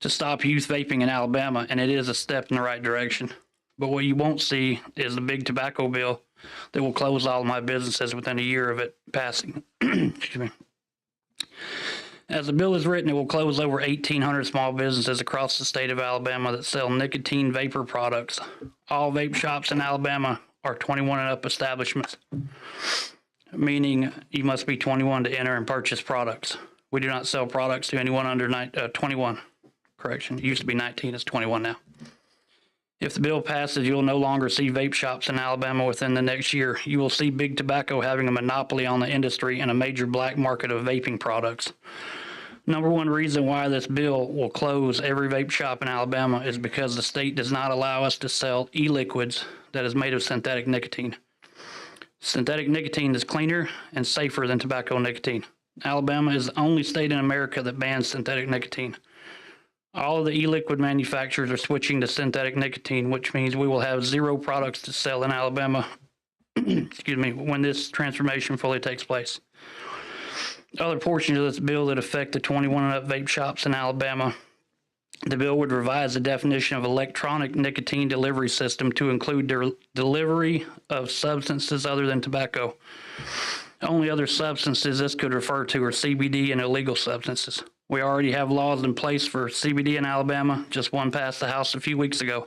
to stop youth vaping in Alabama, and it is a step in the right direction. But what you won't see is the big tobacco bill that will close all of my businesses within a year of it passing. Excuse me. As the bill is written, it will close over 1,800 small businesses across the state of Alabama that sell nicotine vapor products. All vape shops in Alabama are 21 and up establishments, meaning you must be 21 to enter and purchase products. We do not sell products to anyone under 21. Correction, it used to be 19, it's 21 now. If the bill passes, you'll no longer see vape shops in Alabama within the next year. You will see big tobacco having a monopoly on the industry and a major black market of vaping products. Number one reason why this bill will close every vape shop in Alabama is because the state does not allow us to sell e-liquids that is made of synthetic nicotine. Synthetic nicotine is cleaner and safer than tobacco nicotine. Alabama is the only state in America that bans synthetic nicotine. All of the e-liquid manufacturers are switching to synthetic nicotine, which means we will have 0 products to sell in Alabama excuse me, when this transformation fully takes place. Other portions of this bill that affect the 21 and up vape shops in Alabama. The bill would revise the definition of electronic nicotine delivery system to include delivery of substances other than tobacco. Only other substances this could refer to are CBD and illegal substances. We already have laws in place for CBD in Alabama, just one passed the House a few weeks ago.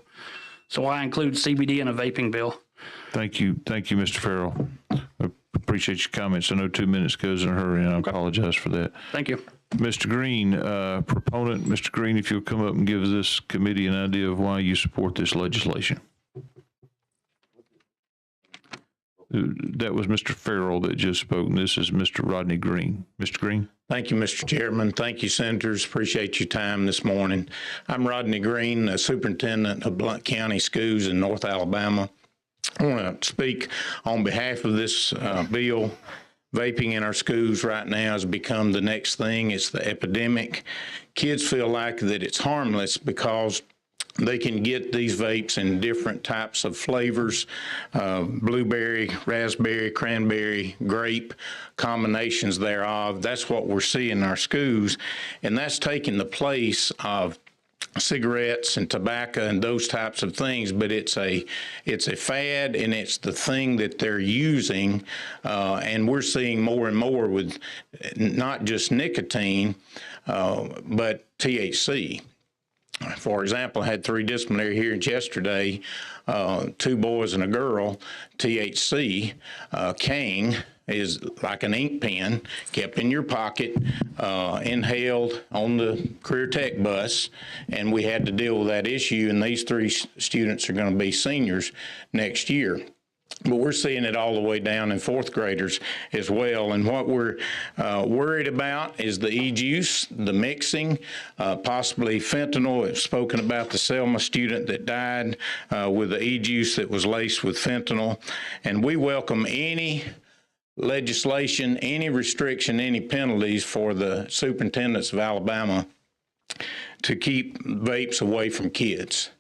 So why include CBD in a vaping bill? Thank you, Mr. Farrell. I appreciate your comments. I know 2 minutes goes in a hurry, and I apologize for that. Thank you. Mr. Green, proponent, Mr. Green, if you'll come up and give this committee an idea of why you support this legislation. That was Mr. Farrell that just spoke, and this is Mr. Rodney Green. Mr. Green? Thank you, Mr. Chairman. Thank you, Senators. Appreciate your time this morning. I'm Rodney Green, Superintendent of Blount County Schools in North Alabama. I want to speak on behalf of this bill. Vaping in our schools right now has become the next thing. It's the epidemic. Kids feel like that it's harmless because they can get these vapes in different types of flavors, blueberry, raspberry, cranberry, grape, combinations thereof. That's what we're seeing in our schools, and that's taking the place of cigarettes and tobacco and those types of things, but it's a fad, and it's the thing that they're using, and we're seeing more and more with not just nicotine, but THC. For example, I had 3 disciplinary hearings yesterday, 2 boys and a girl. THC, Kang, is like an ink pen kept in your pocket, inhaled on the career tech bus, and we had to deal with that issue, and these 3 students are going to be seniors next year. But we're seeing it all the way down in 4th graders as well. And what we're worried about is the e-juice, the mixing, possibly fentanyl. I've spoken about the Selma student that died with the e-juice that was laced with fentanyl. And we welcome any legislation, any restriction, any penalties for the superintendents of Alabama to keep vapes away from kids.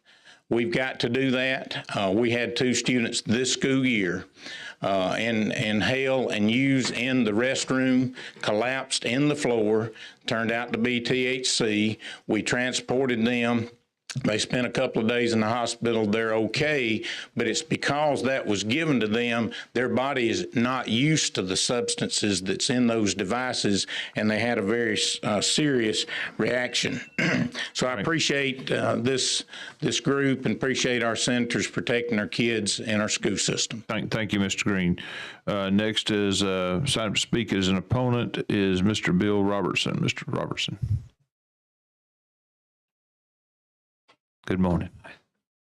We've got to do that. We had 2 students this school year inhale and use in the restroom, collapsed in the floor, turned out to be THC. We transported them. They spent a couple of days in the hospital. They're okay, but it's because that was given to them. Their body is not used to the substances that's in those devices, and they had a very serious reaction. So I appreciate this group and appreciate our senators protecting our kids and our school system. Thank you, Mr. Green. Next is signed up to speak as an opponent is Mr. Bill Robertson. Mr. Robertson. Good morning.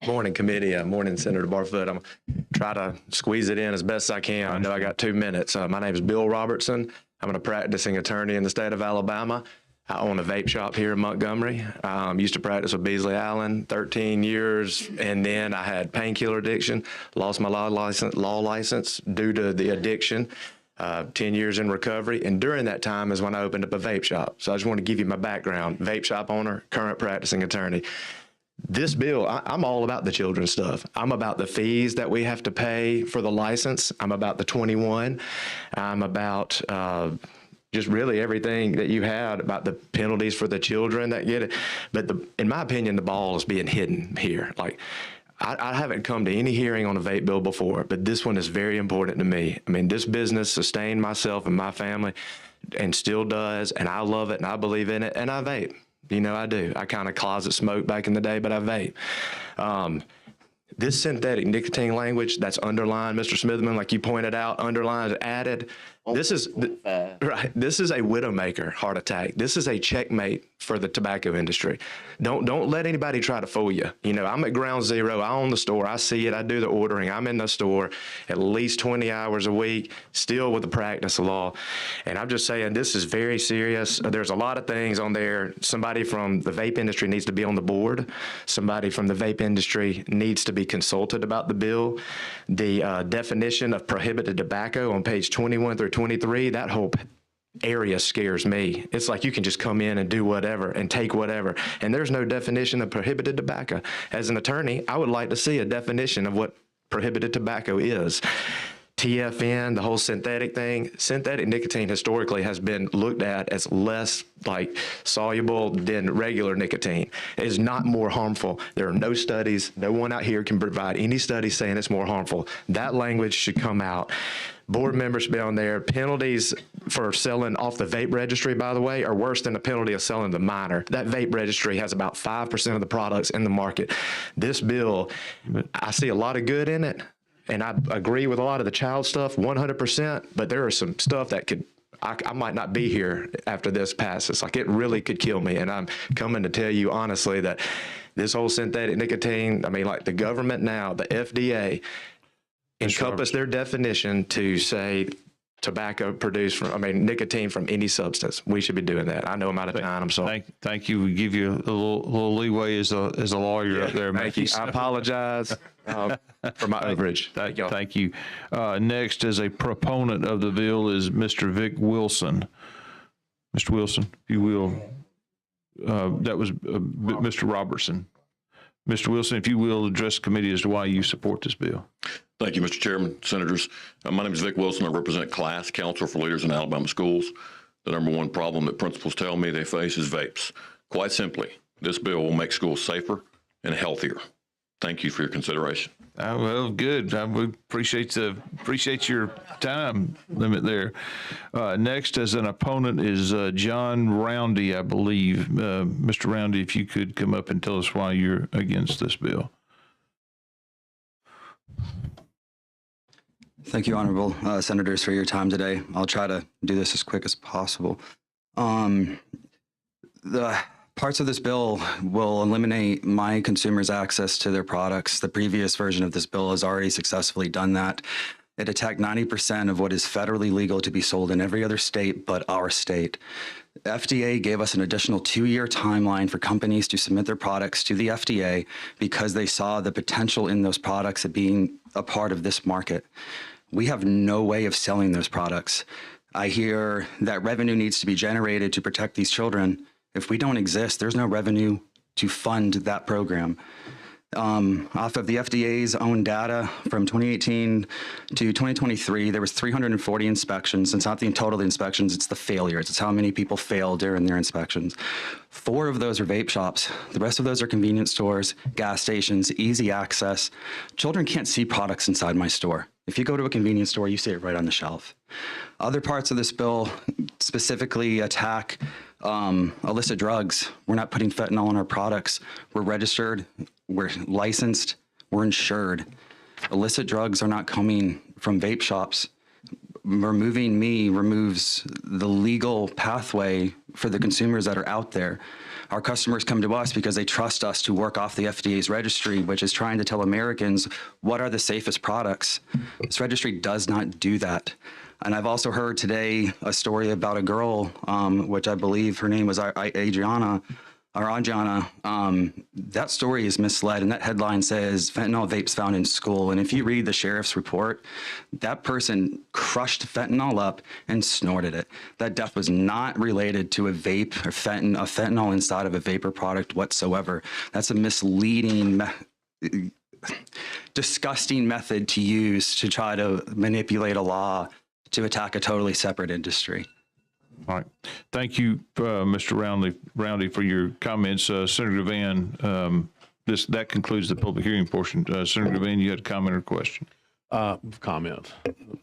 Morning, committee. Morning, Senator Barfoot. I'm try to squeeze it in as best I can. I know I got 2 minutes. My name is Bill Robertson. I'm a practicing attorney in the state of Alabama. I own a vape shop here in Montgomery. Used to practice with Beasley Allen, 13 years, and then I had painkiller addiction, lost my law license due to the addiction. 10 years in recovery, and during that time is when I opened up a vape shop. So I just want to give you my background. Vape shop owner, current practicing attorney. This bill, I'm all about the children's stuff. I'm about the fees that we have to pay for the license. I'm about the 21. I'm about just really everything that you had about the penalties for the children that get it. But in my opinion, the ball is being hidden here. Like, I haven't come to any hearing on a vape bill before, but this one is very important to me. I mean, this business sustained myself and my family and still does, and I love it and I believe in it, and I vape. You know, I do. I kind of closet smoked back in the day, but I vape. This synthetic nicotine language that's underlined, Mr. Smithman, like you pointed out, underlined, added, This is right. This is a widowmaker heart attack. This is a checkmate for the tobacco industry. Don't let anybody try to fool you. You know, I'm at ground zero. I own the store. I see it. I do the ordering. I'm in the store at least 20 hours a week, still with the practice of law. And I'm just saying this is very serious. There's a lot of things on there. Somebody from the vape industry needs to be on the board. Somebody from the vape industry needs to be consulted about the bill. The definition of prohibited tobacco on page 21 through 23, that whole area scares me. It's like you can just come in and do whatever and take whatever. And there's no definition of prohibited tobacco. As an attorney, I would like to see a definition of what prohibited tobacco is. TFN, the whole synthetic thing, synthetic nicotine historically has been looked at as less like soluble than regular nicotine. It is not more harmful. There are no studies. No one out here can provide any studies saying it's more harmful. That language should come out. Board members should be on there. Penalties for selling off the vape registry, by the way, are worse than the penalty of selling the minor. That vape registry has about 5% of the products in the market. This bill, I see a lot of good in it. And I agree with a lot of the child stuff, 100%, but there are some stuff that could, I might not be here after this passes. Like, it really could kill me. And I'm coming to tell you honestly that this whole synthetic nicotine, I mean, like the government now, the FDA, encompass their definition to say tobacco produced from, nicotine from any substance. We should be doing that. I know I'm out of time. I'm sorry. Thank you. We give you a little leeway as a lawyer up there. Thank you. I apologize for my overage. Thank you. Next, as a proponent of the bill, is Mr. Vic Wilson. Mr. Wilson, if you will. That was Mr. Robertson. Mr. Wilson, if you will, address the committee as to why you support this bill. Thank you, Mr. Chairman, Senators. My name is Vic Wilson. I represent Class Council for Leaders in Alabama Schools. The number one problem that principals tell me they face is vapes. Quite simply, this bill will make schools safer and healthier. Thank you for your consideration. Well, good. We appreciate your time limit there. Next, as an opponent, is John Roundy, I believe. Mr. Roundy, if you could come up and tell us why you're against this bill. Thank you, honorable senators, for your time today. I'll try to do this as quick as possible. The parts of this bill will eliminate my consumers' access to their products. The previous version of this bill has already successfully done that. It attacked 90% of what is federally legal to be sold in every other state but our state. The FDA gave us an additional 2-year timeline for companies to submit their products to the FDA because they saw the potential in those products of being a part of this market. We have no way of selling those products. I hear that revenue needs to be generated to protect these children. If we don't exist, there's no revenue to fund that program. Off of the FDA's own data from 2018 to 2023, there was 340 inspections. It's not the total inspections, it's the failures. It's how many people failed during their inspections. 4 of those are vape shops. The rest of those are convenience stores, gas stations, easy access. Children can't see products inside my store. If you go to a convenience store, you see it right on the shelf. Other parts of this bill specifically attack illicit drugs. We're not putting fentanyl in our products. We're registered, we're licensed, we're insured. Illicit drugs are not coming from vape shops. Removing me removes the legal pathway for the consumers that are out there. Our customers come to us because they trust us to work off the FDA's registry, which is trying to tell Americans what are the safest products. This registry does not do that. And I've also heard today a story about a girl, which I believe her name was Adriana, or Anjana. That story is misled, and that headline says fentanyl vapes found in school. And if you read the sheriff's report, that person crushed fentanyl up and snorted it. That death was not related to a vape or fentanyl inside of a vapor product whatsoever. That's a misleading, disgusting method to use to try to manipulate a law to attack a totally separate industry. All right. Thank you, Mr. Roundy, for your comments. Senator Van, that concludes the public hearing portion. Senator Van, you had a comment or question? Comments.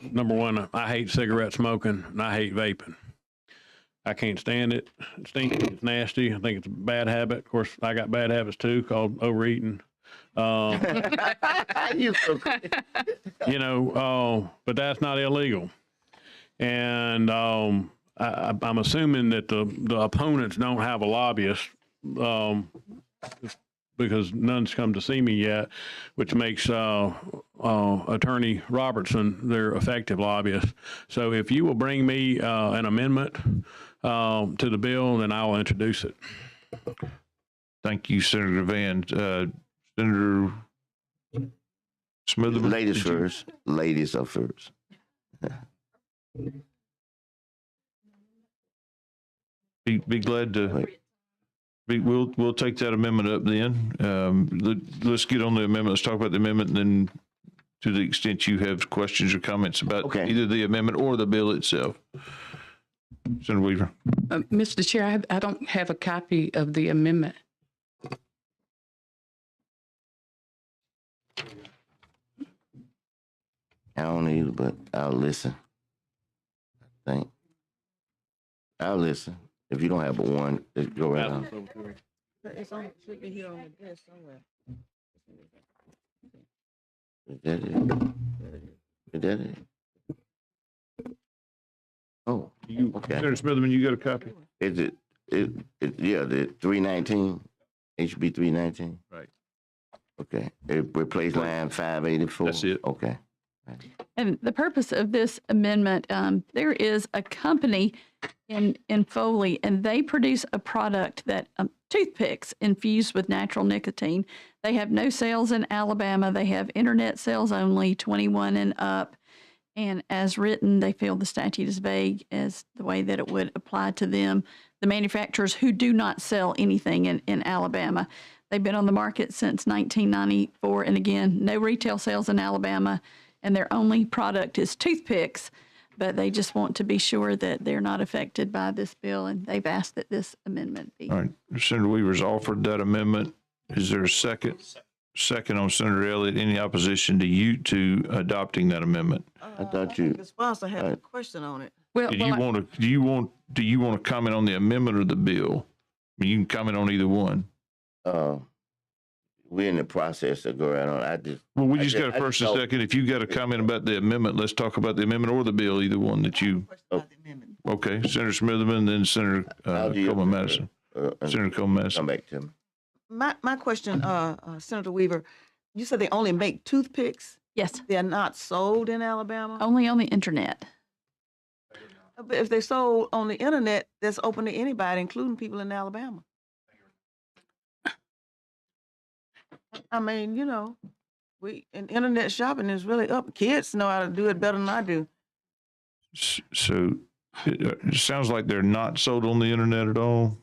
Number one, I hate cigarette smoking and I hate vaping. I can't stand it. It's stinky. It's nasty. I think it's a bad habit. Of course, I got bad habits too, called overeating. You know, but that's not illegal. And I'm assuming that the opponents don't have a lobbyist because none's come to see me yet, which makes Attorney Robertson their effective lobbyist. So if you will bring me an amendment to the bill, then I'll introduce it. Thank you, Senator Van. Senator Smitherman? Ladies first. Ladies are first. Be glad to. We'll take that amendment up then. Let's get on the amendment. Let's talk about the amendment, and then to the extent you have questions or comments about either the amendment or the bill itself. Senator Weaver. Mr. Chair, I don't have a copy of the amendment. I don't either, but I'll listen. I think. I'll listen. If you don't have but one, just go right on. It's on, should be here on the desk somewhere. Is that it? Is that it? Oh, okay. Senator Smitherman, you got a copy? Is it, yeah, the 319, HB 319? Right. Okay. It replaced line 584? That's it. Okay. And the purpose of this amendment, there is a company in Foley, and they produce a product that toothpicks infused with natural nicotine. They have no sales in Alabama. They have internet sales only, 21 and up. And as written, they feel the statute is vague as the way that it would apply to them, the manufacturers who do not sell anything in Alabama. They've been on the market since 1994. And again, no retail sales in Alabama. And their only product is toothpicks, but they just want to be sure that they're not affected by this bill, and they've asked that this amendment be. All right. Senator Weaver's offered that amendment. Is there a second? Second on Senator Elliott. Any opposition to adopting that amendment? I thought you. The sponsor had a question on it. Do you want to comment on the amendment or the bill? I mean, you can comment on either one. We're in the process of going on. Well, we just got a first and second. If you got a comment about the amendment, let's talk about the amendment or the bill, either one that you. Okay, Senator Smitherman, then Senator Coleman Madison. Senator Coleman Madison. Come back to him. My question, Senator Weaver, you said they only make toothpicks? Yes. They're not sold in Alabama? Only on the internet. But if they're sold on the internet, that's open to anybody, including people in Alabama. I mean, you know, internet shopping is really up. Kids know how to do it better than I do. So it sounds like they're not sold on the internet at all.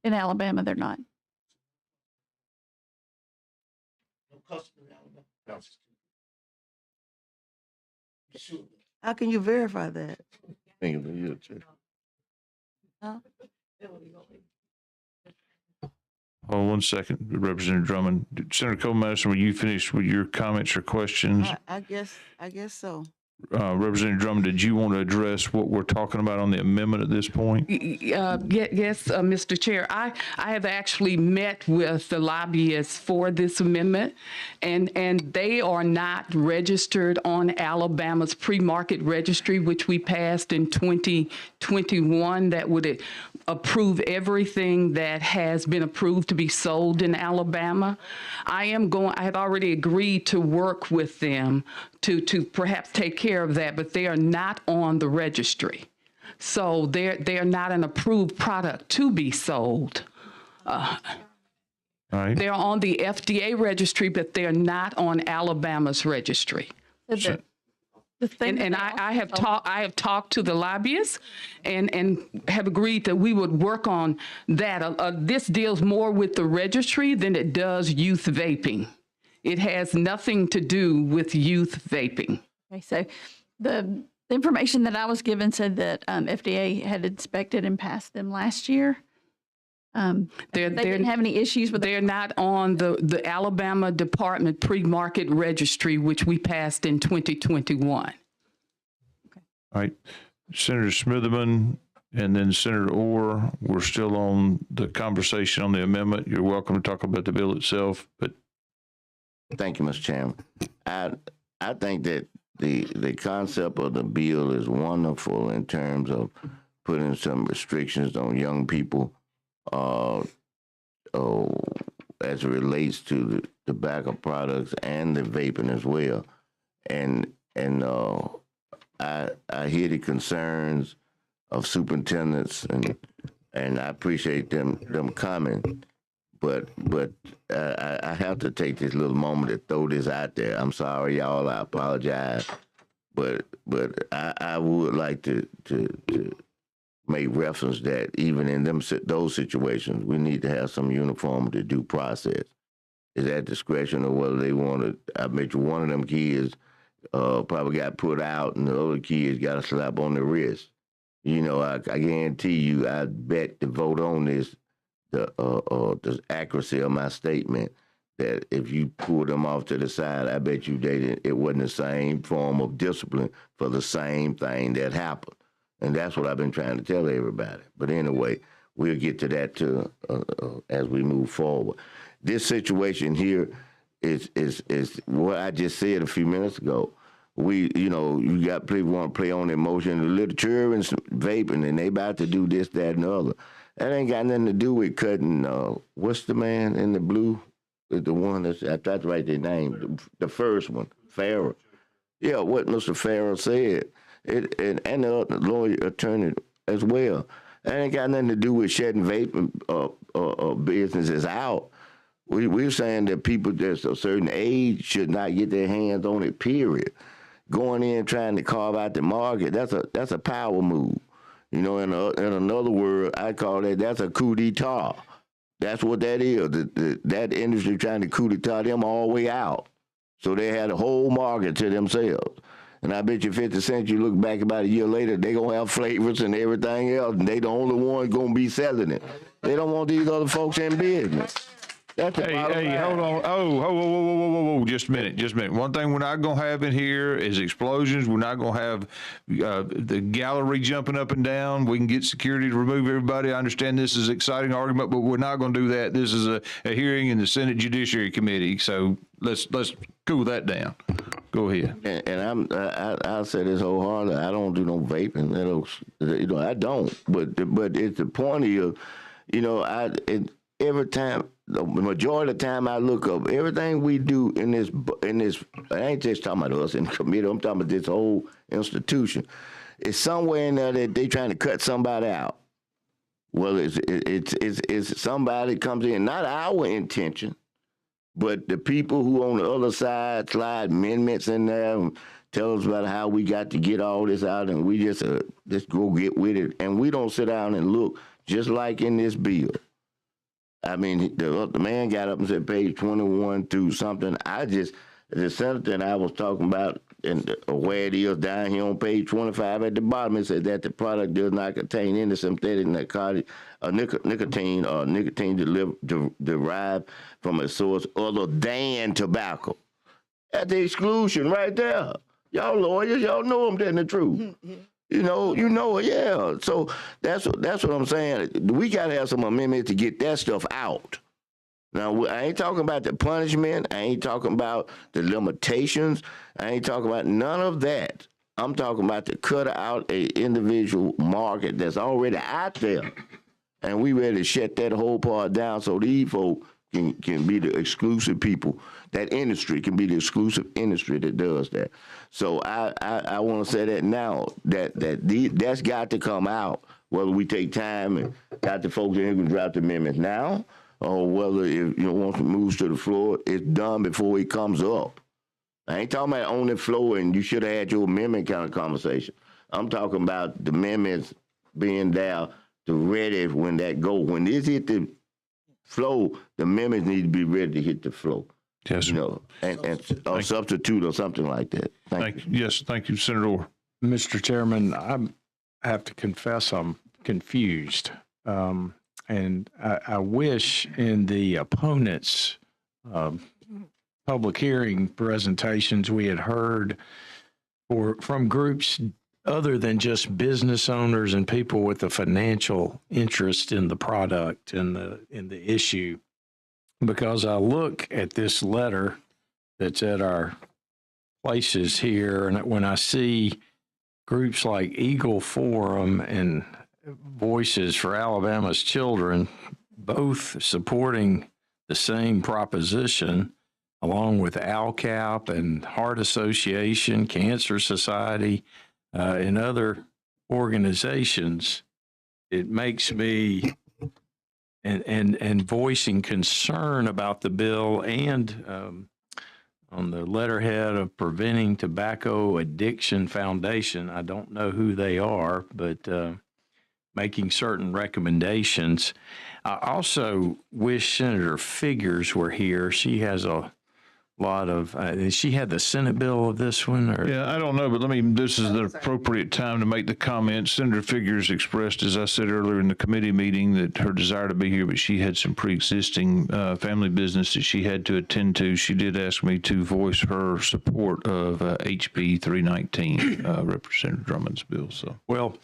In Alabama, they're not. How can you verify that? Think of you too. Huh? Oh, 1 second, Representative Drummond. Senator Coleman Madison, were you finished with your comments or questions? I guess so. Representative Drummond, did you want to address what we're talking about on the amendment at this point? Yes, Mr. Chair. I have actually met with the lobbyists for this amendment, and they are not registered on Alabama's pre-market registry, which we passed in 2021, that would approve everything that has been approved to be sold in Alabama. I have already agreed to work with them to perhaps take care of that, but they are not on the registry. So they are not an approved product to be sold. Right. They're on the FDA registry, but they're not on Alabama's registry. And I have talked to the lobbyists and have agreed that we would work on that. This deals more with the registry than it does youth vaping. It has nothing to do with youth vaping. Okay, so the information that I was given said that FDA had inspected and passed them last year. They didn't have any issues with. They're not on the Alabama Department pre-market registry, which we passed in 2021. All right, Senator Smitherman and then Senator Orr, we're still on the conversation on the amendment. You're welcome to talk about the bill itself, but. Thank you, Mr. Chairman. I think that the concept of the bill is wonderful in terms of putting some restrictions on young people as it relates to the tobacco products and the vaping as well. And I hear the concerns of superintendents, and I appreciate them coming. But I have to take this little moment to throw this out there. I'm sorry, y'all. I apologize. But I would like to make reference that even in those situations, we need to have some uniformity due process. It's at discretion of whether they want to. I bet you one of them kids probably got put out, and the other kids got a slap on the wrist. You know, I guarantee you, I bet the vote on this, the accuracy of my statement, that if you pull them off to the side, I bet you it wasn't the same form of discipline for the same thing that happened. And that's what I've been trying to tell everybody. But anyway, we'll get to that too as we move forward. This situation here is what I just said a few minutes ago. You got people want to play on emotion, the literature and vaping, and they about to do this, that, and the other. That ain't got nothing to do with cutting. What's the man in the blue? The one I tried to write their name. The first one, Farrell. Yeah, what Mr. Farrell said. And the lawyer attorney as well. That ain't got nothing to do with shutting vaping businesses out. We're saying that people that's a certain age should not get their hands on it, period. Going in trying to carve out the market, that's a power move. You know, in another word, I call that's a coup d'etat. That's what that is. That industry trying to coup d'etat them all the way out. So they had a whole market to themselves. And I bet you 50 cents, you look back about a year later, they going to have flavors and everything else, and they the only ones going to be selling it. They don't want these other folks in business. That's the bottom line. Hold on. Whoa, just a minute. One thing we're not going to have in here is explosions. We're not going to have the gallery jumping up and down. We can get security to remove everybody. I understand this is an exciting argument, but we're not going to do that. This is a hearing in the Senate Judiciary Committee, so let's cool that down. Go ahead. And I'll say this wholeheartedly. I don't do no vaping. I don't. But it's the point of, every time, the majority of the time I look up, everything we do in this, I ain't just talking about us in the committee, I'm talking about this whole institution. It's somewhere in there that they trying to cut somebody out. Well, it's somebody comes in, not our intention, but the people who on the other side slide amendments in there and tell us about how we got to get all this out, and we just go get with it. And we don't sit down and look, just like in this bill. I mean, the man got up and said page 21 through something. The senator and I was talking about, and where it is down here on page 25 at the bottom, it said that the product does not contain any synthetic narcotic, nicotine or nicotine derived from a source other than tobacco. That's the exclusion right there. Y'all lawyers, y'all know I'm telling the truth. You know it, yeah. So that's what I'm saying. We got to have some amendments to get that stuff out. Now, I ain't talking about the punishment. I ain't talking about the limitations. I ain't talking about none of that. I'm talking about to cut out a individual market that's already out there. And we ready to shut that whole part down so these folks can be the exclusive people. That industry can be the exclusive industry that does that. So I want to say that now, that's got to come out, whether we take time and got the folks in here who drop the amendments now, or whether once it moves to the floor, it's done before it comes up. I ain't talking about on the floor and you should have had your amendment kind of conversation. I'm talking about the amendments being there to ready when that go. When this hit the flow, the amendments need to be ready to hit the flow. Yes, and a substitute or something like that. Thank you. Yes, thank you, Senator Orr. Mr. Chairman, I have to confess I'm confused. And I wish in the opponents' public hearing presentations we had heard from groups other than just business owners and people with a financial interest in the product and the issue. Because I look at this letter that's at our places here, and when I see groups like Eagle Forum and Voices for Alabama's Children, both supporting the same proposition, along with ALCAP and Heart Association, Cancer Society, and other organizations, it makes me, and voicing concern about the bill and on the letterhead of Preventing Tobacco Addiction Foundation, I don't know who they are, but making certain recommendations. I also wish Senator Figures were here. She has a lot of, she had the Senate bill of this one, or? Yeah, I don't know, but this is the appropriate time to make the comment. Senator Figures expressed, as I said earlier in the committee meeting, that her desire to be here, but she had some pre-existing family business that she had to attend to. She did ask me to voice her support of HB 319, Representative Drummond's bill. So, well,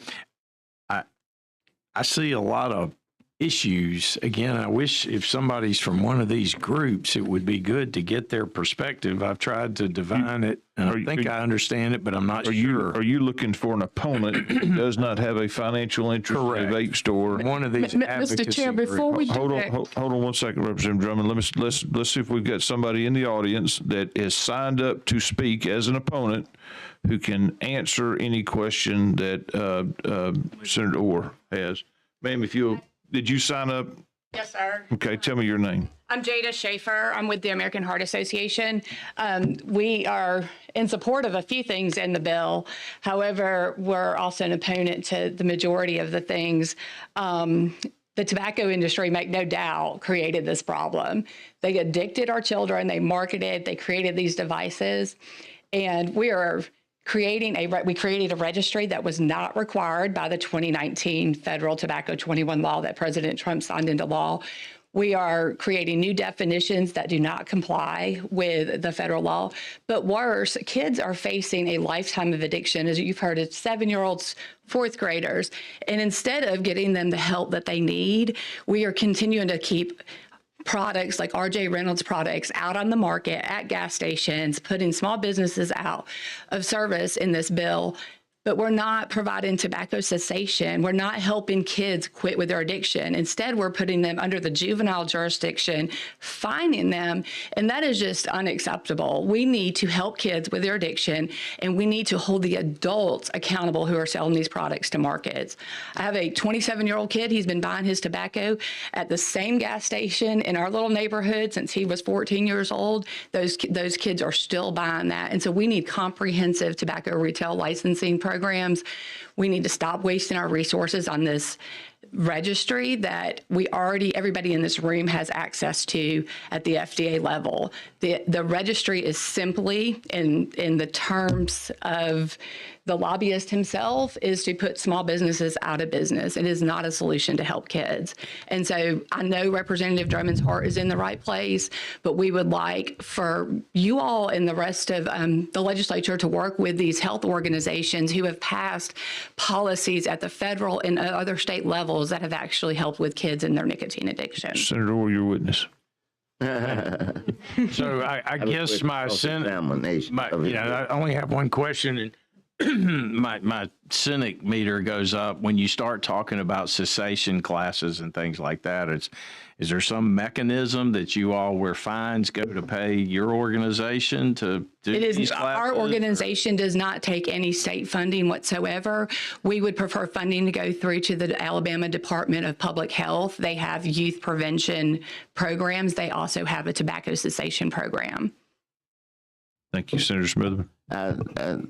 I see a lot of issues. Again, I wish if somebody's from one of these groups, it would be good to get their perspective. I've tried to divine it, and I think I understand it, but I'm not sure. Are you looking for an opponent who does not have a financial interest in a vape store? One of these Mr. Chair, before we do that, hold on 1 second, Representative Drummond. Let's see if we've got somebody in the audience that is signed up to speak as an opponent who can answer any question that Senator Orr has. Ma'am, did you sign up? Yes, sir. Okay, tell me your name. I'm Jada Schaefer. I'm with the American Heart Association. We are in support of a few things in the bill. However, we're also an opponent to the majority of the things. The tobacco industry, make no doubt, created this problem. They addicted our children. They marketed. They created these devices. And we created a registry that was not required by the 2019 federal tobacco 21 law that President Trump signed into law. We are creating new definitions that do not comply with the federal law. But worse, kids are facing a lifetime of addiction. As you've heard, it's 7-year-olds, fourth graders. And instead of getting them the help that they need, we are continuing to keep products like RJ Reynolds products out on the market at gas stations, putting small businesses out of service in this bill. But we're not providing tobacco cessation. We're not helping kids quit with their addiction. Instead, we're putting them under the juvenile jurisdiction, fining them, and that is just unacceptable. We need to help kids with their addiction, and we need to hold the adults accountable who are selling these products to markets. I have a 27-year-old kid. He's been buying his tobacco at the same gas station in our little neighborhood since he was 14 years old. Those kids are still buying that, and so we need comprehensive tobacco retail licensing programs. We need to stop wasting our resources on this registry that everybody in this room has access to at the FDA level. The registry is simply, in the terms of the lobbyist himself, is to put small businesses out of business. It is not a solution to help kids. And so I know Representative Drummond's heart is in the right place, but we would like for you all and the rest of the legislature to work with these health organizations who have passed policies at the federal and other state levels that have actually helped with kids and their nicotine addiction. Senator Orr, your witness. So I guess I only have one question, and my cynic meter goes up when you start talking about cessation classes and things like that. Is there some mechanism that you all, where fines go to pay your organization to do these classes? Our organization does not take any state funding whatsoever. We would prefer funding to go through to the Alabama Department of Public Health. They have youth prevention programs. They also have a tobacco cessation program. Thank you, Senator Smitherman.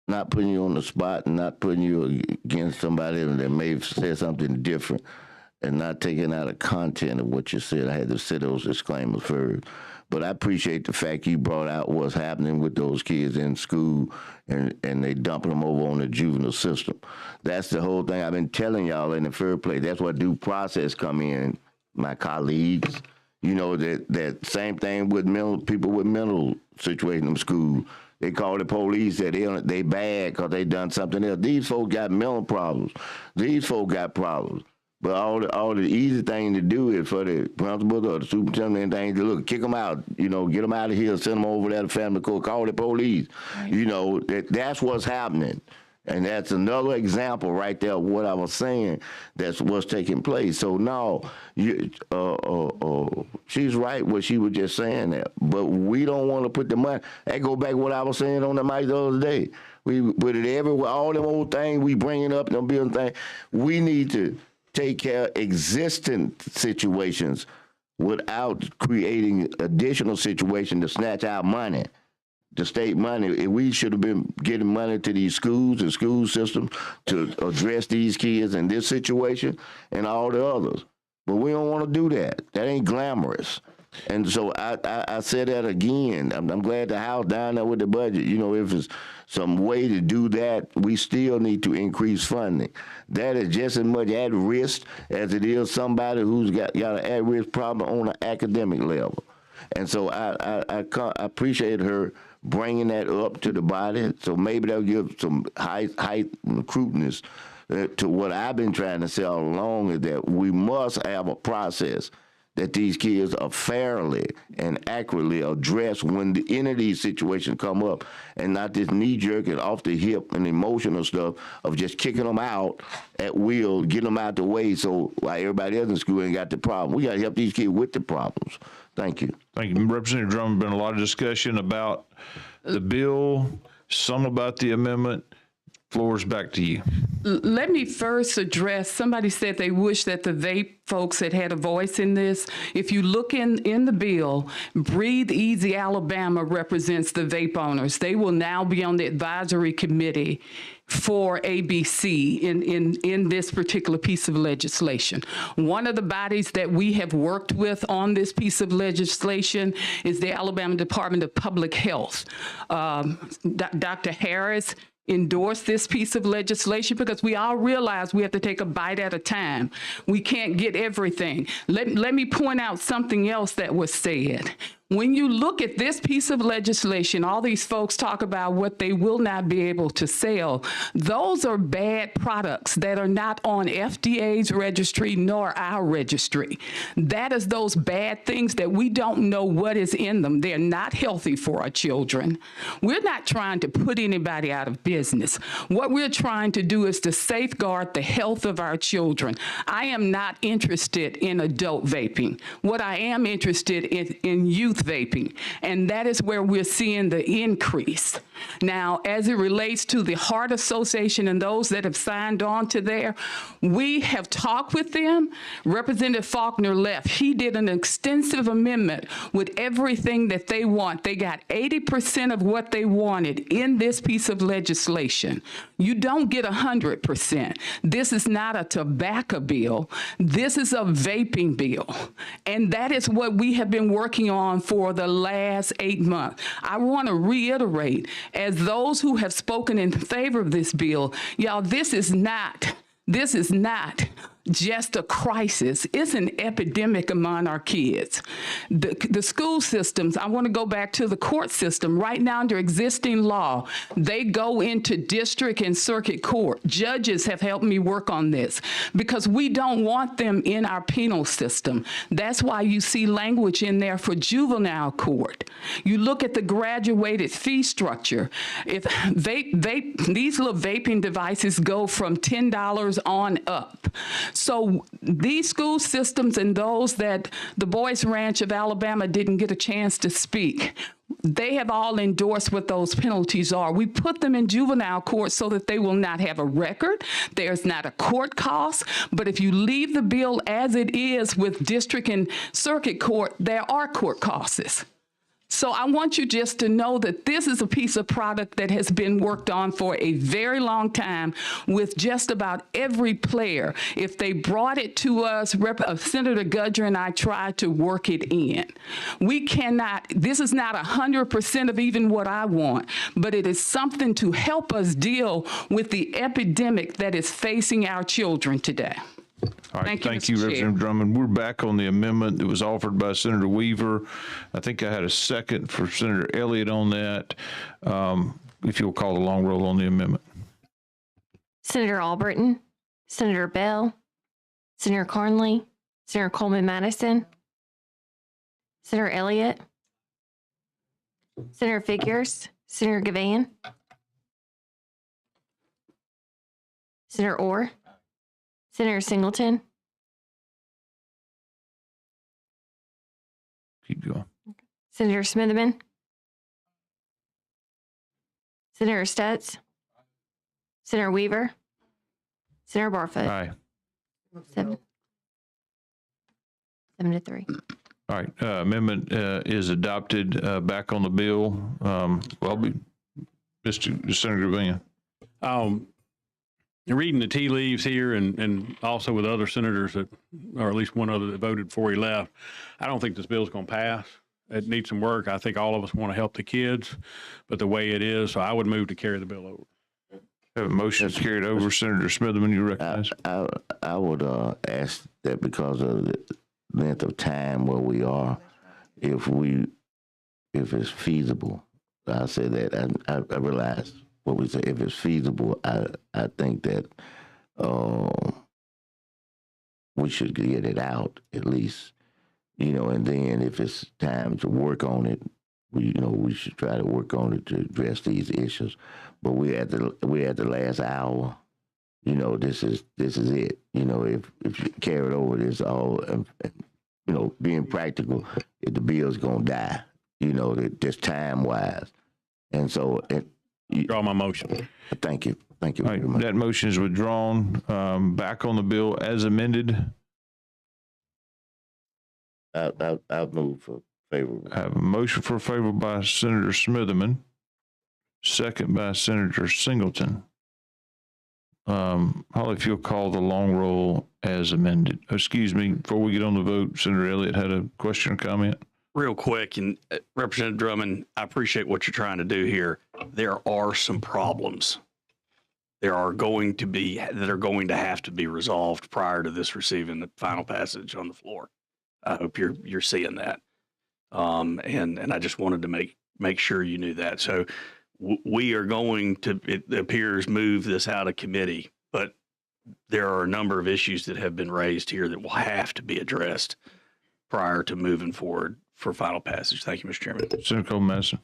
Not putting you on the spot and not putting you against somebody that may have said something different and not taking out of content of what you said. I had to say those disclaimers first. But I appreciate the fact you brought out what's happening with those kids in school and they dumping them over on the juvenile system. That's the whole thing I've been telling y'all in the first place. That's where due process come in, my colleagues. You know, that same thing with people with mental situation in school. They call the police that they bad because they done something else. These folks got mental problems. These folks got problems. But all the easy thing to do is for the principal or the superintendent and things to look, kick them out, you know, get them out of here, send them over there to family court, call the police. Right. You know, that's what's happening. And that's another example right there of what I was saying. That's what's taking place. So no, she's right what she was just saying there. But we don't want to put the money. That go back to what I was saying on the mic the other day. We put it everywhere. All them old things we bringing up, them building things. We need to take care of existing situations without creating additional situations to snatch our money. The state money, we should have been getting money to these schools and school systems to address these kids in this situation and all the others. But we don't want to do that. That ain't glamorous. And so I said that again. I'm glad the House down there with the budget. You know, if it's some way to do that, we still need to increase funding. That is just as much at risk as it is somebody who's got an at-risk problem on an academic level. And so I appreciate her bringing that up to the body, so maybe they'll give some height recruitness to what I've been trying to say all along, is that we must have a process that these kids are fairly and accurately addressed when any of these situations come up, and not this knee-jerk and off-the-hip and emotional stuff of just kicking them out at will, getting them out the way so like everybody else in school ain't got the problem. We got to help these kids with the problems. Thank you. Thank you. Representative Drummond, been a lot of discussion about the bill, some about the amendment. Floor is back to you. Let me first address, somebody said they wish that the vape folks had a voice in this. If you look in the bill, Breathe Easy Alabama represents the vape owners. They will now be on the advisory committee for ABC in this particular piece of legislation. One of the bodies that we have worked with on this piece of legislation is the Alabama Department of Public Health. Dr. Harris endorsed this piece of legislation because we all realize we have to take a bite at a time. We can't get everything. Let me point out something else that was said. When you look at this piece of legislation, all these folks talk about what they will not be able to sell. Those are bad products that are not on FDA's registry nor our registry. That is those bad things that we don't know what is in them. They're not healthy for our children. We're not trying to put anybody out of business. What we're trying to do is to safeguard the health of our children. I am not interested in adult vaping. What I am interested in youth vaping, and that is where we're seeing the increase. Now, as it relates to the Heart Association and those that have signed on to there, we have talked with them. Representative Faulkner left. He did an extensive amendment with everything that they want. They got 80% of what they wanted in this piece of legislation. You don't get 100%. This is not a tobacco bill. This is a vaping bill. And that is what we have been working on for the last 8 months. I want to reiterate, as those who have spoken in favor of this bill, y'all, this is not just a crisis. It's an epidemic among our kids. The school systems, I want to go back to the court system. Right now, under existing law, they go into district and circuit court. Judges have helped me work on this because we don't want them in our penal system. That's why you see language in there for juvenile court. You look at the graduated fee structure. If these little vaping devices go from $10 on up. So these school systems and those that the Boys Ranch of Alabama didn't get a chance to speak, they have all endorsed what those penalties are. We put them in juvenile court so that they will not have a record. There's not a court cost. But if you leave the bill as it is with district and circuit court, there are court costs. So I want you just to know that this is a piece of product that has been worked on for a very long time with just about every player. If they brought it to us, Senator Gudger and I tried to work it in. We cannot, this is not 100% of even what I want, but it is something to help us deal with the epidemic that is facing our children today. All right, thank you, Representative Drummond. We're back on the amendment that was offered by Senator Weaver. I think I had a second for Senator Elliott on that. If you'll call the long roll on the amendment. Senator Albritton, Senator Bell, Senator Carnley, Senator Coleman Madison, Senator Elliott, Senator Figures, Senator Gavan, Senator Orr, Senator Singleton, Keep going. Senator Smitherman, Senator Stutz, Senator Weaver, Senator Barfoot. Aye. 7-3. All right, amendment is adopted. Back on the bill. Mr. Senator Van. Reading the tea leaves here and also with other senators that, or at least one other that voted before he left, I don't think this bill's going to pass. It needs some work. I think all of us want to help the kids, but the way it is, so I would move to carry the bill over. Have a motion carried over. Senator Smitherman, you recognize? I would ask that because of the length of time where we are, if it's feasible, I say that I realize what we say. If it's feasible, I think that we should get it out at least, and then if it's time to work on it, we should try to work on it to address these issues. But we're at the last hour. This is it. If you carry it over, this all, being practical, if the bill's gonna die, just time wise, and so draw my motion. Thank you very much. That motion is withdrawn. Back on the bill as amended. I'll move for favorable. I have a motion for favorable by Senator Smitherman, second by Senator Singleton. Holly, if you'll call the long roll as amended. Excuse me, before we get on the vote, Senator Elliott had a question or comment. Real quick, and Representative Drummond, I appreciate what you're trying to do here. There are some problems. There are going to have to be resolved prior to this receiving the final passage on the floor. I hope you're seeing that. And I just wanted to make sure you knew that. So we are going to, it appears, move this out of committee, but there are a number of issues that have been raised here that will have to be addressed prior to moving forward for final passage. Thank you, Mr. Chairman. Senator Coleman Madison.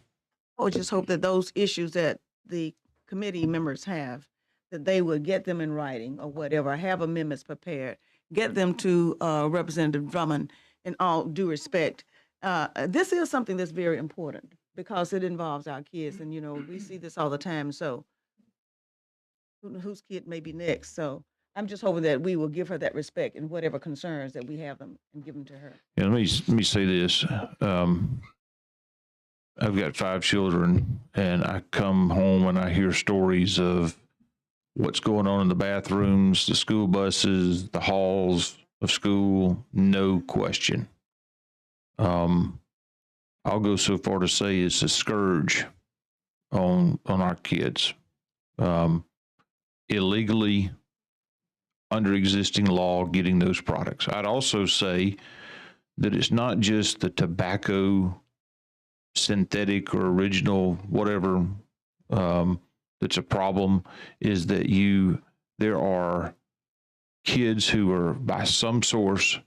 I would just hope that those issues that the committee members have, that they would get them in writing or whatever, have amendments prepared, get them to Representative Drummond in all due respect. This is something that's very important because it involves our kids, and we see this all the time. So whose kid may be next? So I'm just hoping that we will give her that respect and whatever concerns that we have them and give them to her. Yeah, let me say this. I've got 5 children, and I come home and I hear stories of what's going on in the bathrooms, the school buses, the halls of school. No question. I'll go so far to say it's a scourge on our kids. Illegally, under existing law, getting those products. I'd also say that it's not just the tobacco, synthetic or original, whatever, that's a problem, is that there are kids who are by some source,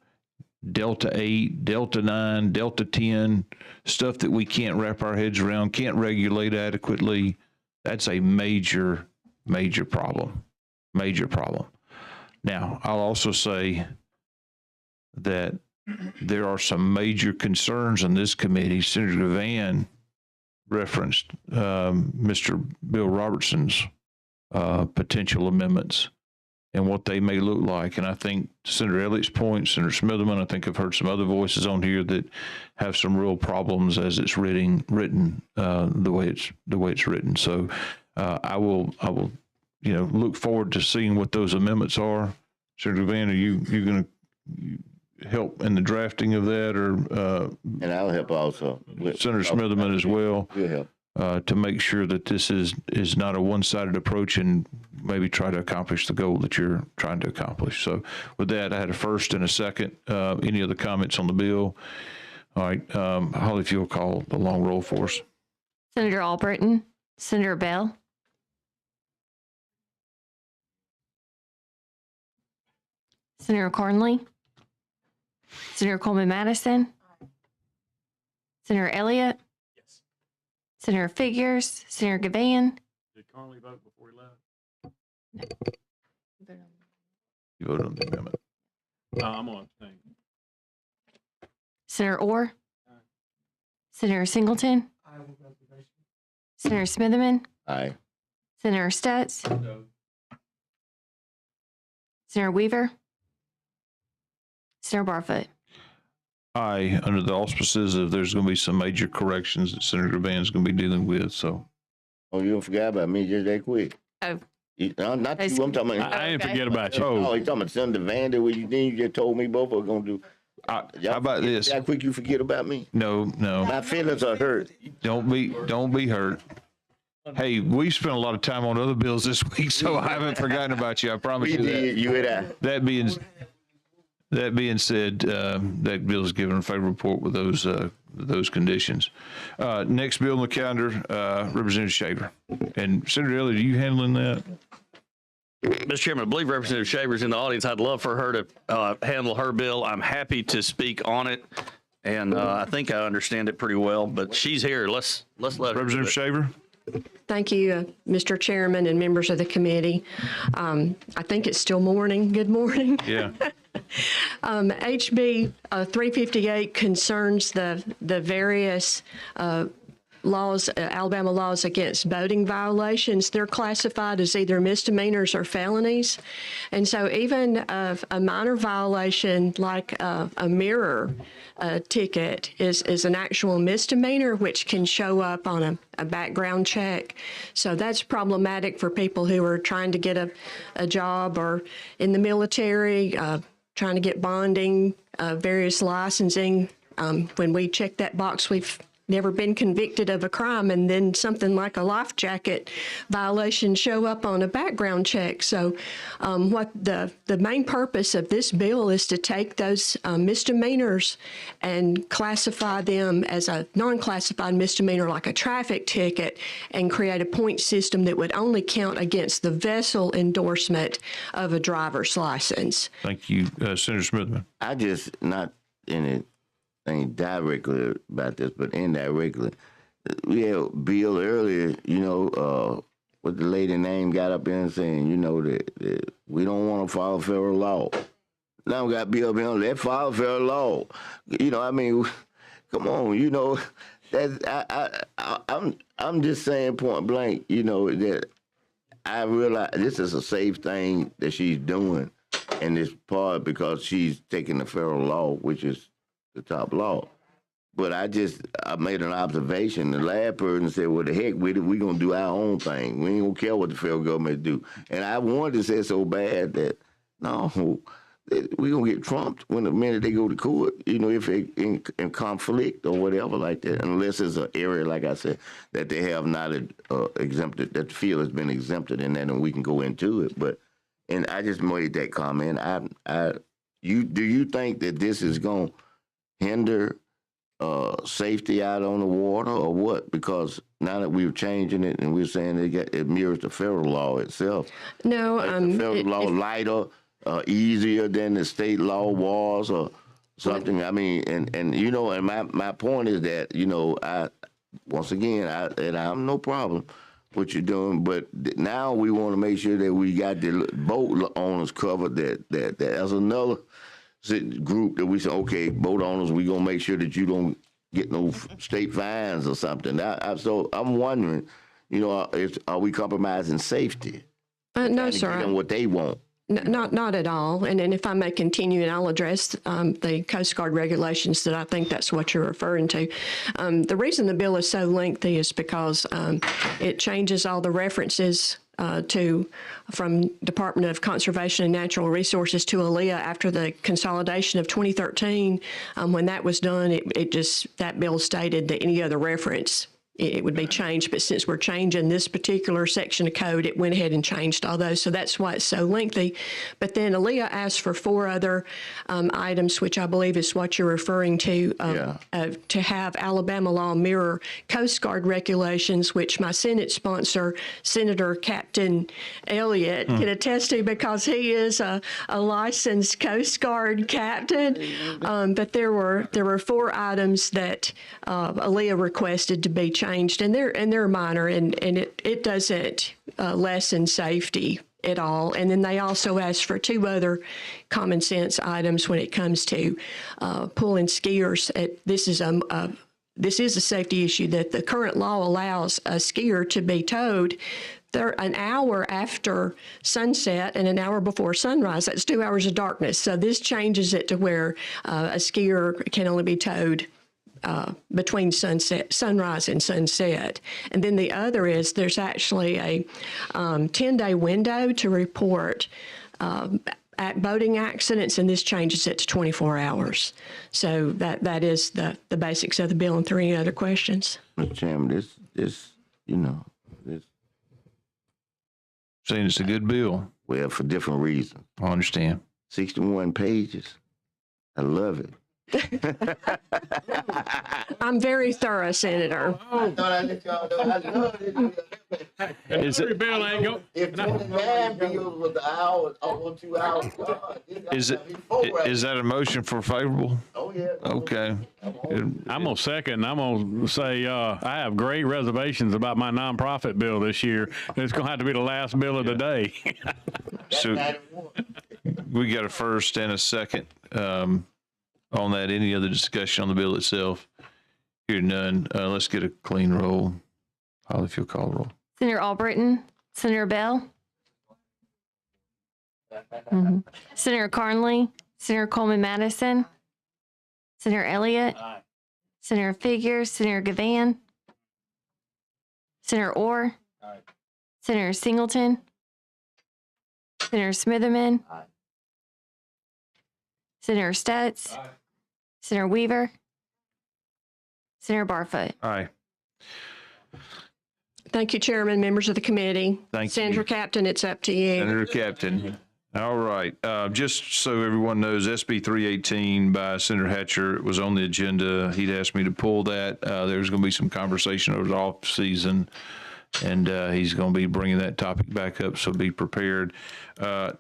Delta 8, Delta 9, Delta 10, stuff that we can't wrap our heads around, can't regulate adequately. That's a major, major problem. Major problem. Now, I'll also say that there are some major concerns on this committee. Senator Van referenced Mr. Bill Robertson's potential amendments and what they may look like. And I think Senator Elliott's point, Senator Smitherman, I think I've heard some other voices on here that have some real problems as it's written the way it's written. So I will look forward to seeing what those amendments are. Senator Van, are you going to help in the drafting of that, or and I'll help also. Senator Smitherman as well? We'll help. To make sure that this is not a one-sided approach and maybe try to accomplish the goal that you're trying to accomplish. So with that, I had a first and a second. Any other comments on the bill? All right, Holly, if you'll call the long roll for us. Senator Albritton, Senator Bell, Senator Cornley, Senator Coleman Madison, Senator Elliott, Senator Figures, Senator Gavan. Did Conley vote before he left? You voted on the amendment. I'm on abstain. Senator Orr, Senator Singleton, Senator Smitherman, Aye. Senator Stutz, Senator Weaver, Senator Barfoot. Aye, under the auspices of there's going to be some major corrections that Senator Van's going to be dealing with, so. Oh, you don't forget about me just that quick. Oh. Not you, I'm talking about. I didn't forget about you. Oh, you talking about Senator Van, that what you just told me both are going to do. How about this? How quick you forget about me? No. My feelings are hurt. Don't be hurt. Hey, we spent a lot of time on other bills this week, so I haven't forgotten about you. I promise you that. did, you and I. That being said, that bill is given a favorable report with those conditions. Next bill on the calendar, Representative Shaver. And Senator Elliott, are you handling that? Mr. Chairman, I believe Representative Shaver's in the audience. I'd love for her to handle her bill. I'm happy to speak on it, and I think I understand it pretty well. But she's here. Let's let her. Representative Shaver. Thank you, Mr. Chairman and members of the committee. I think it's still morning. Good morning. Yeah. HB 358 concerns the various laws, Alabama laws against boating violations. They're classified as either misdemeanors or felonies. And so even a minor violation like a mirror ticket is an actual misdemeanor, which can show up on a background check. So that's problematic for people who are trying to get a job or in the military, trying to get bonding, various licensing. When we check that box, we've never been convicted of a crime, and then something like a life jacket violation show up on a background check. So what the main purpose of this bill is to take those misdemeanors and classify them as a non-classified misdemeanor like a traffic ticket and create a point system that would only count against the vessel endorsement of a driver's license. Thank you, Senator Smithman. I just not in it. Ain't directly about this, but indirectly. We had a bill earlier, what the lady name got up there and saying, that we don't want to follow federal law. Now we got bill that follow federal law. Come on, I'm just saying point blank, that I realize this is a safe thing that she's doing, and it's part because she's taking the federal law, which is the top law. But I made an observation. The last person said, well, the heck with it, we're going to do our own thing. We ain't going to care what the federal government do. And I wanted to say so bad that, no, we're going to get trumped when the minute they go to court, if they in conflict or whatever like that, unless it's an area, like I said, that they have not exempted, that the field has been exempted in that, and we can go into it. And I just made that comment. Do you think that this is going to hinder safety out on the water or what? Because now that we're changing it and we're saying it mirrors the federal law itself. No, the federal law lighter, easier than the state law was or something. And my point is that, I once again, I have no problem what you're doing, but now we want to make sure that we got the boat owners covered. That there's another group that we say, okay, boat owners, we gonna make sure that you don't get no state fines or something. So I'm wondering, are we compromising safety? No, sir. Give them what they want. Not at all. And if I may continue, and I'll address the Coast Guard regulations that I think that's what you're referring to. The reason the bill is so lengthy is because it changes all the references from Department of Conservation and Natural Resources to ALEA after the consolidation of 2013. When that was done, that bill stated that any other reference it would be changed. But since we're changing this particular section of code, it went ahead and changed all those. So that's why it's so lengthy. But then Aaliyah asked for 4 other items, which I believe is what you're referring to have Alabama law mirror Coast Guard regulations, which my Senate sponsor, Senator Captain Elliott, can attest to because he is a licensed Coast Guard captain. But there were 4 items that Aaliyah requested to be changed, and they're minor, and it doesn't lessen safety at all. And then they also asked for 2 other common sense items when it comes to pulling skiers. This is a safety issue that the current law allows a skier to be towed an hour after sunset and an hour before sunrise. That's 2 hours of darkness. So this changes it to where a skier can only be towed between sunrise and sunset. And then the other is there's actually a 10-day window to report at boating accidents, and this changes it to 24 hours. So that is the basics of the bill. And 3 other questions. Mr. Chairman, this saying it's a good bill. Well, for different reasons. I understand. 61 pages. I love it. I'm very thorough, Senator. I thought I let y'all know I love it. Is it, bill ain't go. If 29 bills was an hour, almost 2 hours, God, is that a motion for favorable? Oh, yeah. Okay. I'm going to second. I'm going to say I have great reservations about my nonprofit bill this year. It's going to have to be the last bill of the day. So we got a first and a second on that. Any other discussion on the bill itself? Hear none. Let's get a clean roll. Holly, if you'll call the roll. Senator Albritton, Senator Bell, Senator Carnley, Senator Coleman Madison, Senator Elliott, Senator Figures, Senator Gavan, Senator Orr, Senator Singleton, Senator Smitherman, Senator Stutz, Senator Weaver, Senator Barfoot. Aye. Thank you, Chairman, members of the committee. Thank you. Senator Captain, it's up to you. Senator Captain. All right. Just so everyone knows, SB 318 by Senator Hatcher was on the agenda. He'd asked me to pull that. There's going to be some conversation over the off season, and he's going to be bringing that topic back up, so be prepared.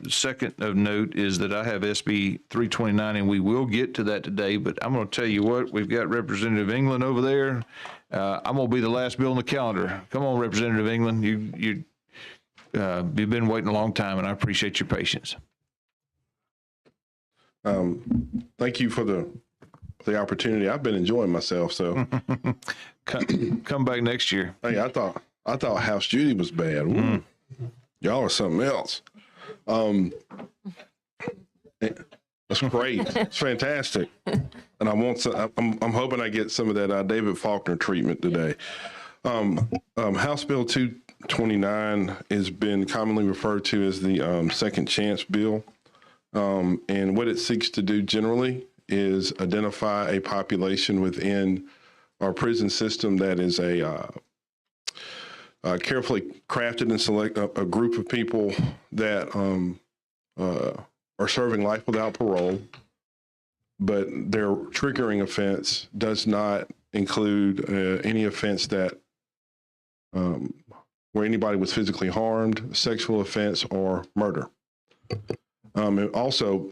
Second of note is that I have SB 329, and we will get to that today, but I'm going to tell you what, we've got Representative England over there. I'm going to be the last bill on the calendar. Come on, Representative England. You've been waiting a long time, and I appreciate your patience. Thank you for the opportunity. I've been enjoying myself, so come back next year. Hey, I thought House Judy was bad. Y'all are something else. That's great. It's fantastic. And I'm hoping I get some of that David Faulkner treatment today. House Bill 229 has been commonly referred to as the second chance bill. And what it seeks to do generally is identify a population within our prison system that is a carefully crafted and select a group of people that are serving life without parole, but their triggering offense does not include any offense that where anybody was physically harmed, sexual offense, or murder. And also,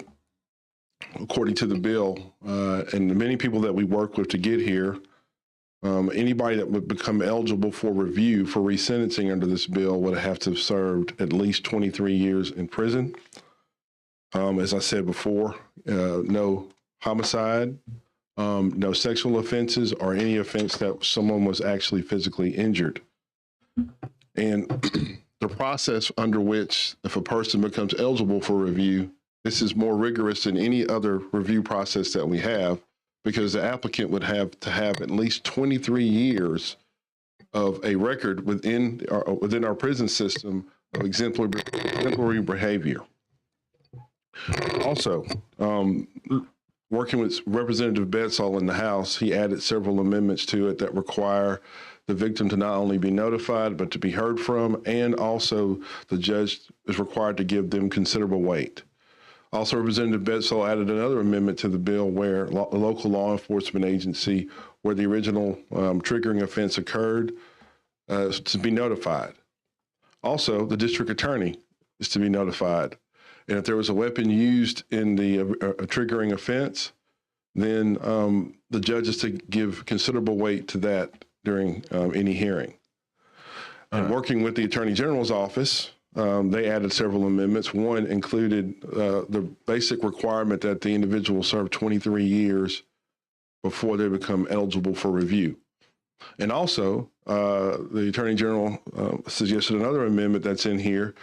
according to the bill, and the many people that we work with to get here, anybody that would become eligible for review for resentencing under this bill would have to have served at least 23 years in prison. As I said before, no homicide, no sexual offenses, or any offense that someone was actually physically injured. And the process under which, if a person becomes eligible for review, this is more rigorous than any other review process that we have, because the applicant would have to have at least 23 years of a record within our prison system of exemplary behavior. Also, working with Representative Bedsall in the House, he added several amendments to it that require the victim to not only be notified, but to be heard from, and also the judge is required to give them considerable weight. Also, Representative Betzel added another amendment to the bill where a local law enforcement agency where the original triggering offense occurred to be notified. Also, the district attorney is to be notified. And if there was a weapon used in the triggering offense, then the judge is to give considerable weight to that during any hearing. And working with the Attorney General's office, they added several amendments. One included the basic requirement that the individual serve 23 years before they become eligible for review. And also, the Attorney General suggested another amendment that's in here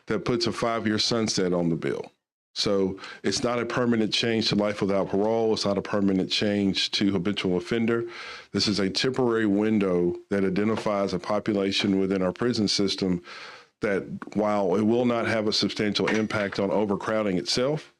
that puts a 5-year sunset on the bill. So it's not a permanent change to life without parole. It's not a permanent change to habitual offender. This is a temporary window that identifies a population within our prison system that, while it will not have a substantial impact on overcrowding itself,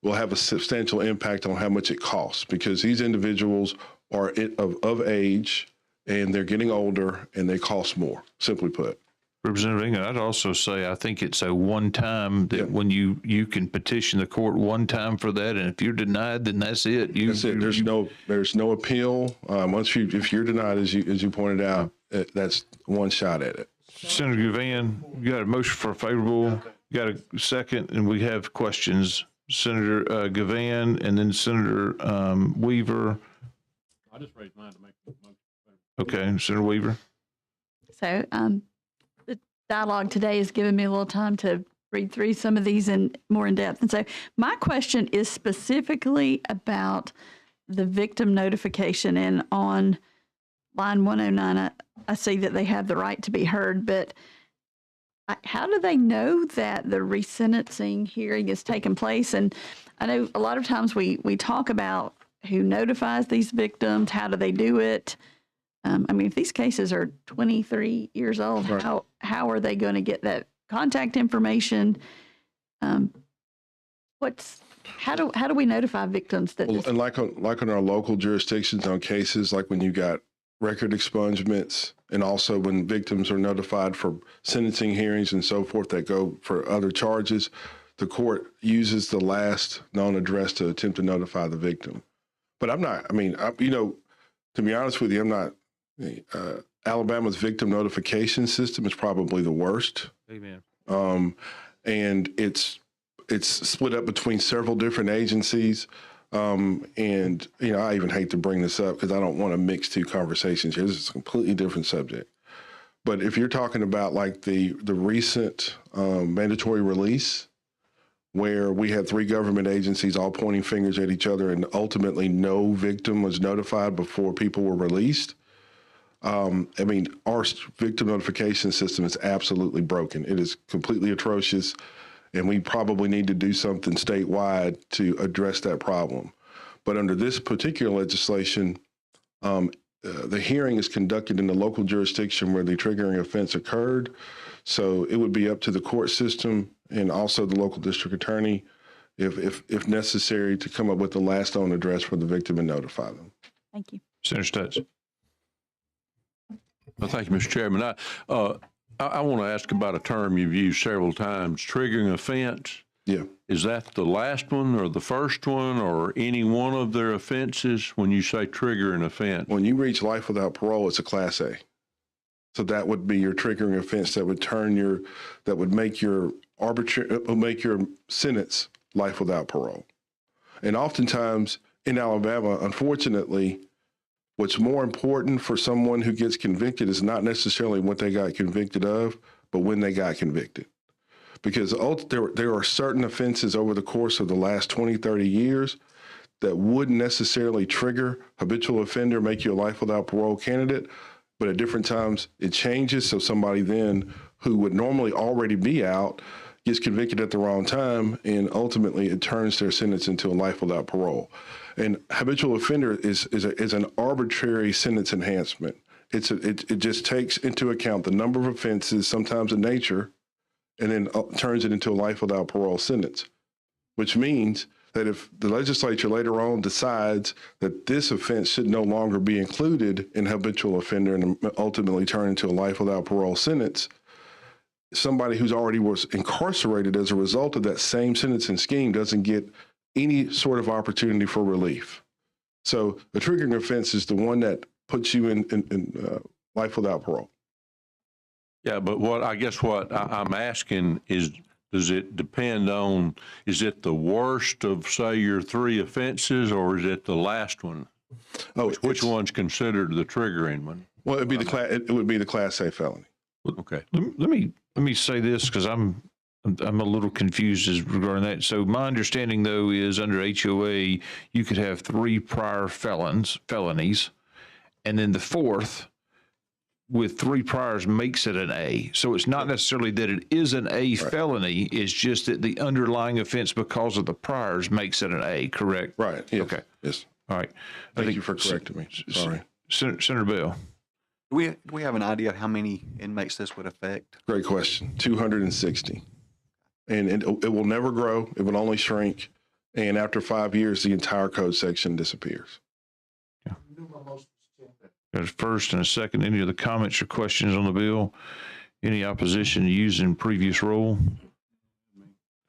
will have a substantial impact on how much it costs, because these individuals are of age and they're getting older and they cost more, simply put. Representative England, I'd also say I think it's a one-time that when you can petition the court one time for that, and if you're denied, then that's it. That's it. There's no appeal. If you're denied, as you pointed out, that's one shot at it. Senator Gavan, you got a motion for favorable. You got a second, and we have questions. Senator Gavan, and then Senator Weaver. I just raised mine to make the motion. Okay, Senator Weaver. So the dialogue today has given me a little time to read through some of these more in depth. And so my question is specifically about the victim notification. And on line 109, I see that they have the right to be heard, but how do they know that the resentencing hearing is taking place? And I know a lot of times we talk about who notifies these victims, how do they do it? I mean, if these cases are 23 years old, right, how are they going to get that contact information? How do we notify victims that? Well, and like in our local jurisdictions on cases, like when you got record expungements, and also when victims are notified for sentencing hearings and so forth that go for other charges, the court uses the last known address to attempt to notify the victim. But I'm not. I mean, to be honest with you, I'm not. Alabama's victim notification system is probably the worst. Amen. And it's split up between several different agencies. And I even hate to bring this up because I don't want to mix two conversations here. This is a completely different subject. But if you're talking about like the recent mandatory release, where we had 3 government agencies all pointing fingers at each other and ultimately no victim was notified before people were released. I mean, our victim notification system is absolutely broken. It is completely atrocious, and we probably need to do something statewide to address that problem. But under this particular legislation, the hearing is conducted in the local jurisdiction where the triggering offense occurred. So it would be up to the court system and also the local district attorney, if necessary, to come up with the last known address for the victim and notify them. Thank you. Senator Stutz. Well, thank you, Mr. Chairman. I want to ask about a term you've used several times, triggering offense. Yeah. Is that the last one or the first one or any one of their offenses when you say triggering offense? When you reach life without parole, it's a Class A. So that would be your triggering offense that would make your sentence life without parole. And oftentimes in Alabama, unfortunately, what's more important for someone who gets convicted is not necessarily what they got convicted of, but when they got convicted. Because there are certain offenses over the course of the last 20, 30 years that wouldn't necessarily trigger habitual offender, make you a life without parole candidate, but at different times it changes. So somebody then who would normally already be out gets convicted at the wrong time, and ultimately it turns their sentence into a life without parole. And habitual offender is an arbitrary sentence enhancement. It just takes into account the number of offenses, sometimes in nature, and then turns it into a life without parole sentence, which means that if the legislature later on decides that this offense should no longer be included in habitual offender and ultimately turn into a life without parole sentence, somebody who's already was incarcerated as a result of that same sentencing scheme doesn't get any sort of opportunity for relief. So the triggering offense is the one that puts you in life without parole. Yeah, but what I'm asking is, does it depend on, is it the worst of, say, your 3 offenses, or is it the last one? Oh, which one's considered the triggering one? Well, it would be the Class A felony. Okay. Let me say this, because I'm a little confused as regarding that. So my understanding, though, is under HOA, you could have 3 prior felonies, and then the 4th with 3 priors makes it an A. So it's not necessarily that it is an A felony, it's just that the underlying offense because of the priors makes it an A, correct? Right. Yes. Okay. Yes. All right. Thank you for correcting me. Sorry. Senator Bell. Do we have an idea of how many inmates this would affect? Great question. 260. And it will never grow. It will only shrink. And after 5 years, the entire code section disappears. There's first and a second. Any other comments or questions on the bill? Any opposition to using previous rule?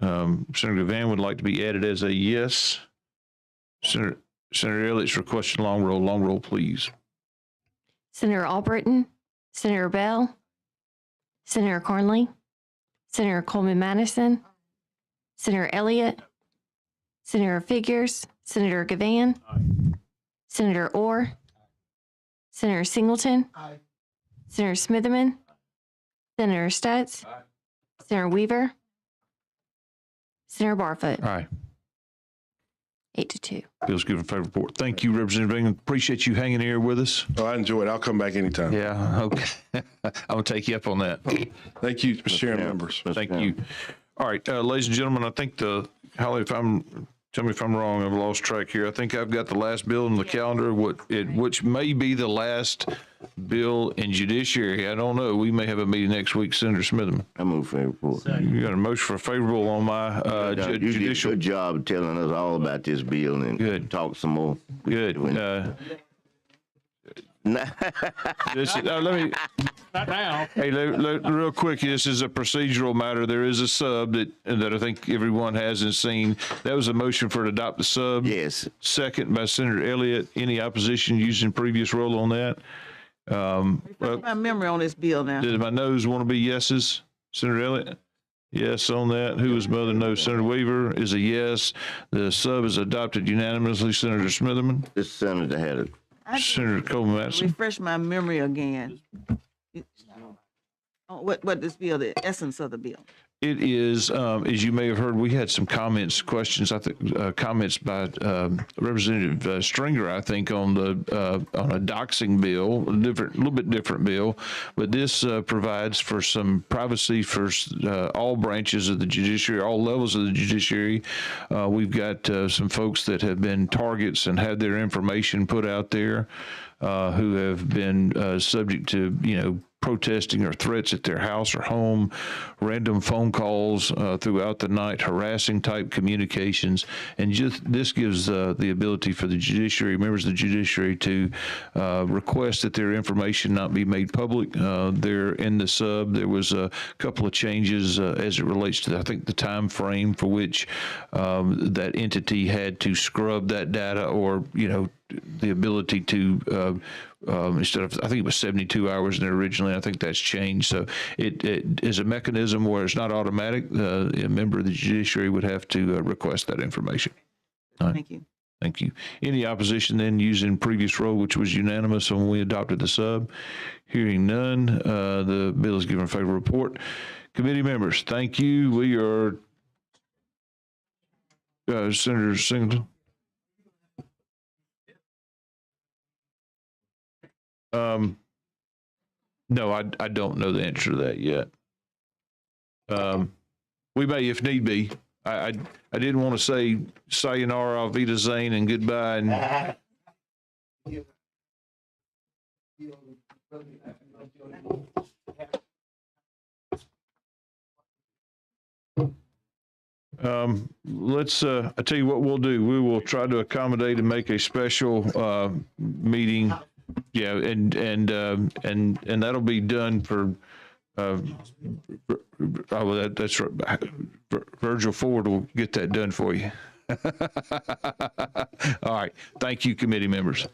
Senator Van would like to be added as a yes. Senator Elliott's requesting long roll. Long roll, please. Senator Albritton, Senator Bell, Senator Cornley, Senator Coleman Madison, Senator Elliott, Senator Figures, Senator Gavan, Senator Orr, Senator Singleton, Senator Smitherman, Senator Stutz, Senator Weaver, Senator Barfoot. Aye. 8-2. Bill's given favorable report. Thank you, Representative Bingham. Appreciate you hanging here with us. Oh, I enjoy it. I'll come back anytime. Yeah, okay. I'm going to take you up on that. Thank you, Mr. Chairman, members. Thank you. All right, ladies and gentlemen, I think Holly, tell me if I'm wrong, I've lost track here. I think I've got the last bill on the calendar, which may be the last bill in Judiciary. I don't know. We may have a meeting next week, Senator Smitherman. I move favorable. You got a motion for favorable on my You did a judicial. good job telling us all about this bill and talk some more. Good. Let me. Not now. Hey, real quick, this is a procedural matter. There is a sub that I think everyone hasn't seen. That was a motion for to adopt the sub. Yes. Second by Senator Elliott. Any opposition using previous roll on that? Refresh my memory on this bill now. Does my nose want to be yeses? Senator Elliott? Yes on that. Who is mother? No. Senator Weaver is a yes. The sub is adopted unanimously. Senator Smitherman? This senator had it. Senator Coleman Madison? Refresh my memory again. What this bill, the essence of the bill. It is, as you may have heard, we had some questions, I think, comments by Representative Stringer, I think, on a doxing bill, a little bit different bill, but this provides for some privacy for all branches of the judiciary, all levels of the judiciary. We've got some folks that have been targets and had their information put out there who have been subject to, protesting or threats at their house or home, random phone calls throughout the night, harassing type communications. And just this gives the ability for the judiciary, members of the judiciary, to request that their information not be made public. There in the sub, there was a couple of changes as it relates to, I think, the time frame for which that entity had to scrub that data, or, the ability to, instead of, I think it was 72 hours in there originally, I think that's changed. So it is a mechanism where it's not automatic. A member of the judiciary would have to request that information. Thank you. Thank you. Any opposition then using previous roll, which was unanimous when we adopted the sub? Hearing none, the bill is given a favorable report. Committee members, thank you. We are, Senator Singleton. No, I don't know the answer to that yet. We may, if need be. I didn't want to say sayonara, auf Wiedersehen, and goodbye. And Let's, I tell you what we'll do. We will try to accommodate and make a special, meeting. Yeah, and that'll be done for, that's right. Virgil Ford will get that done for you. All right. Thank you, committee members.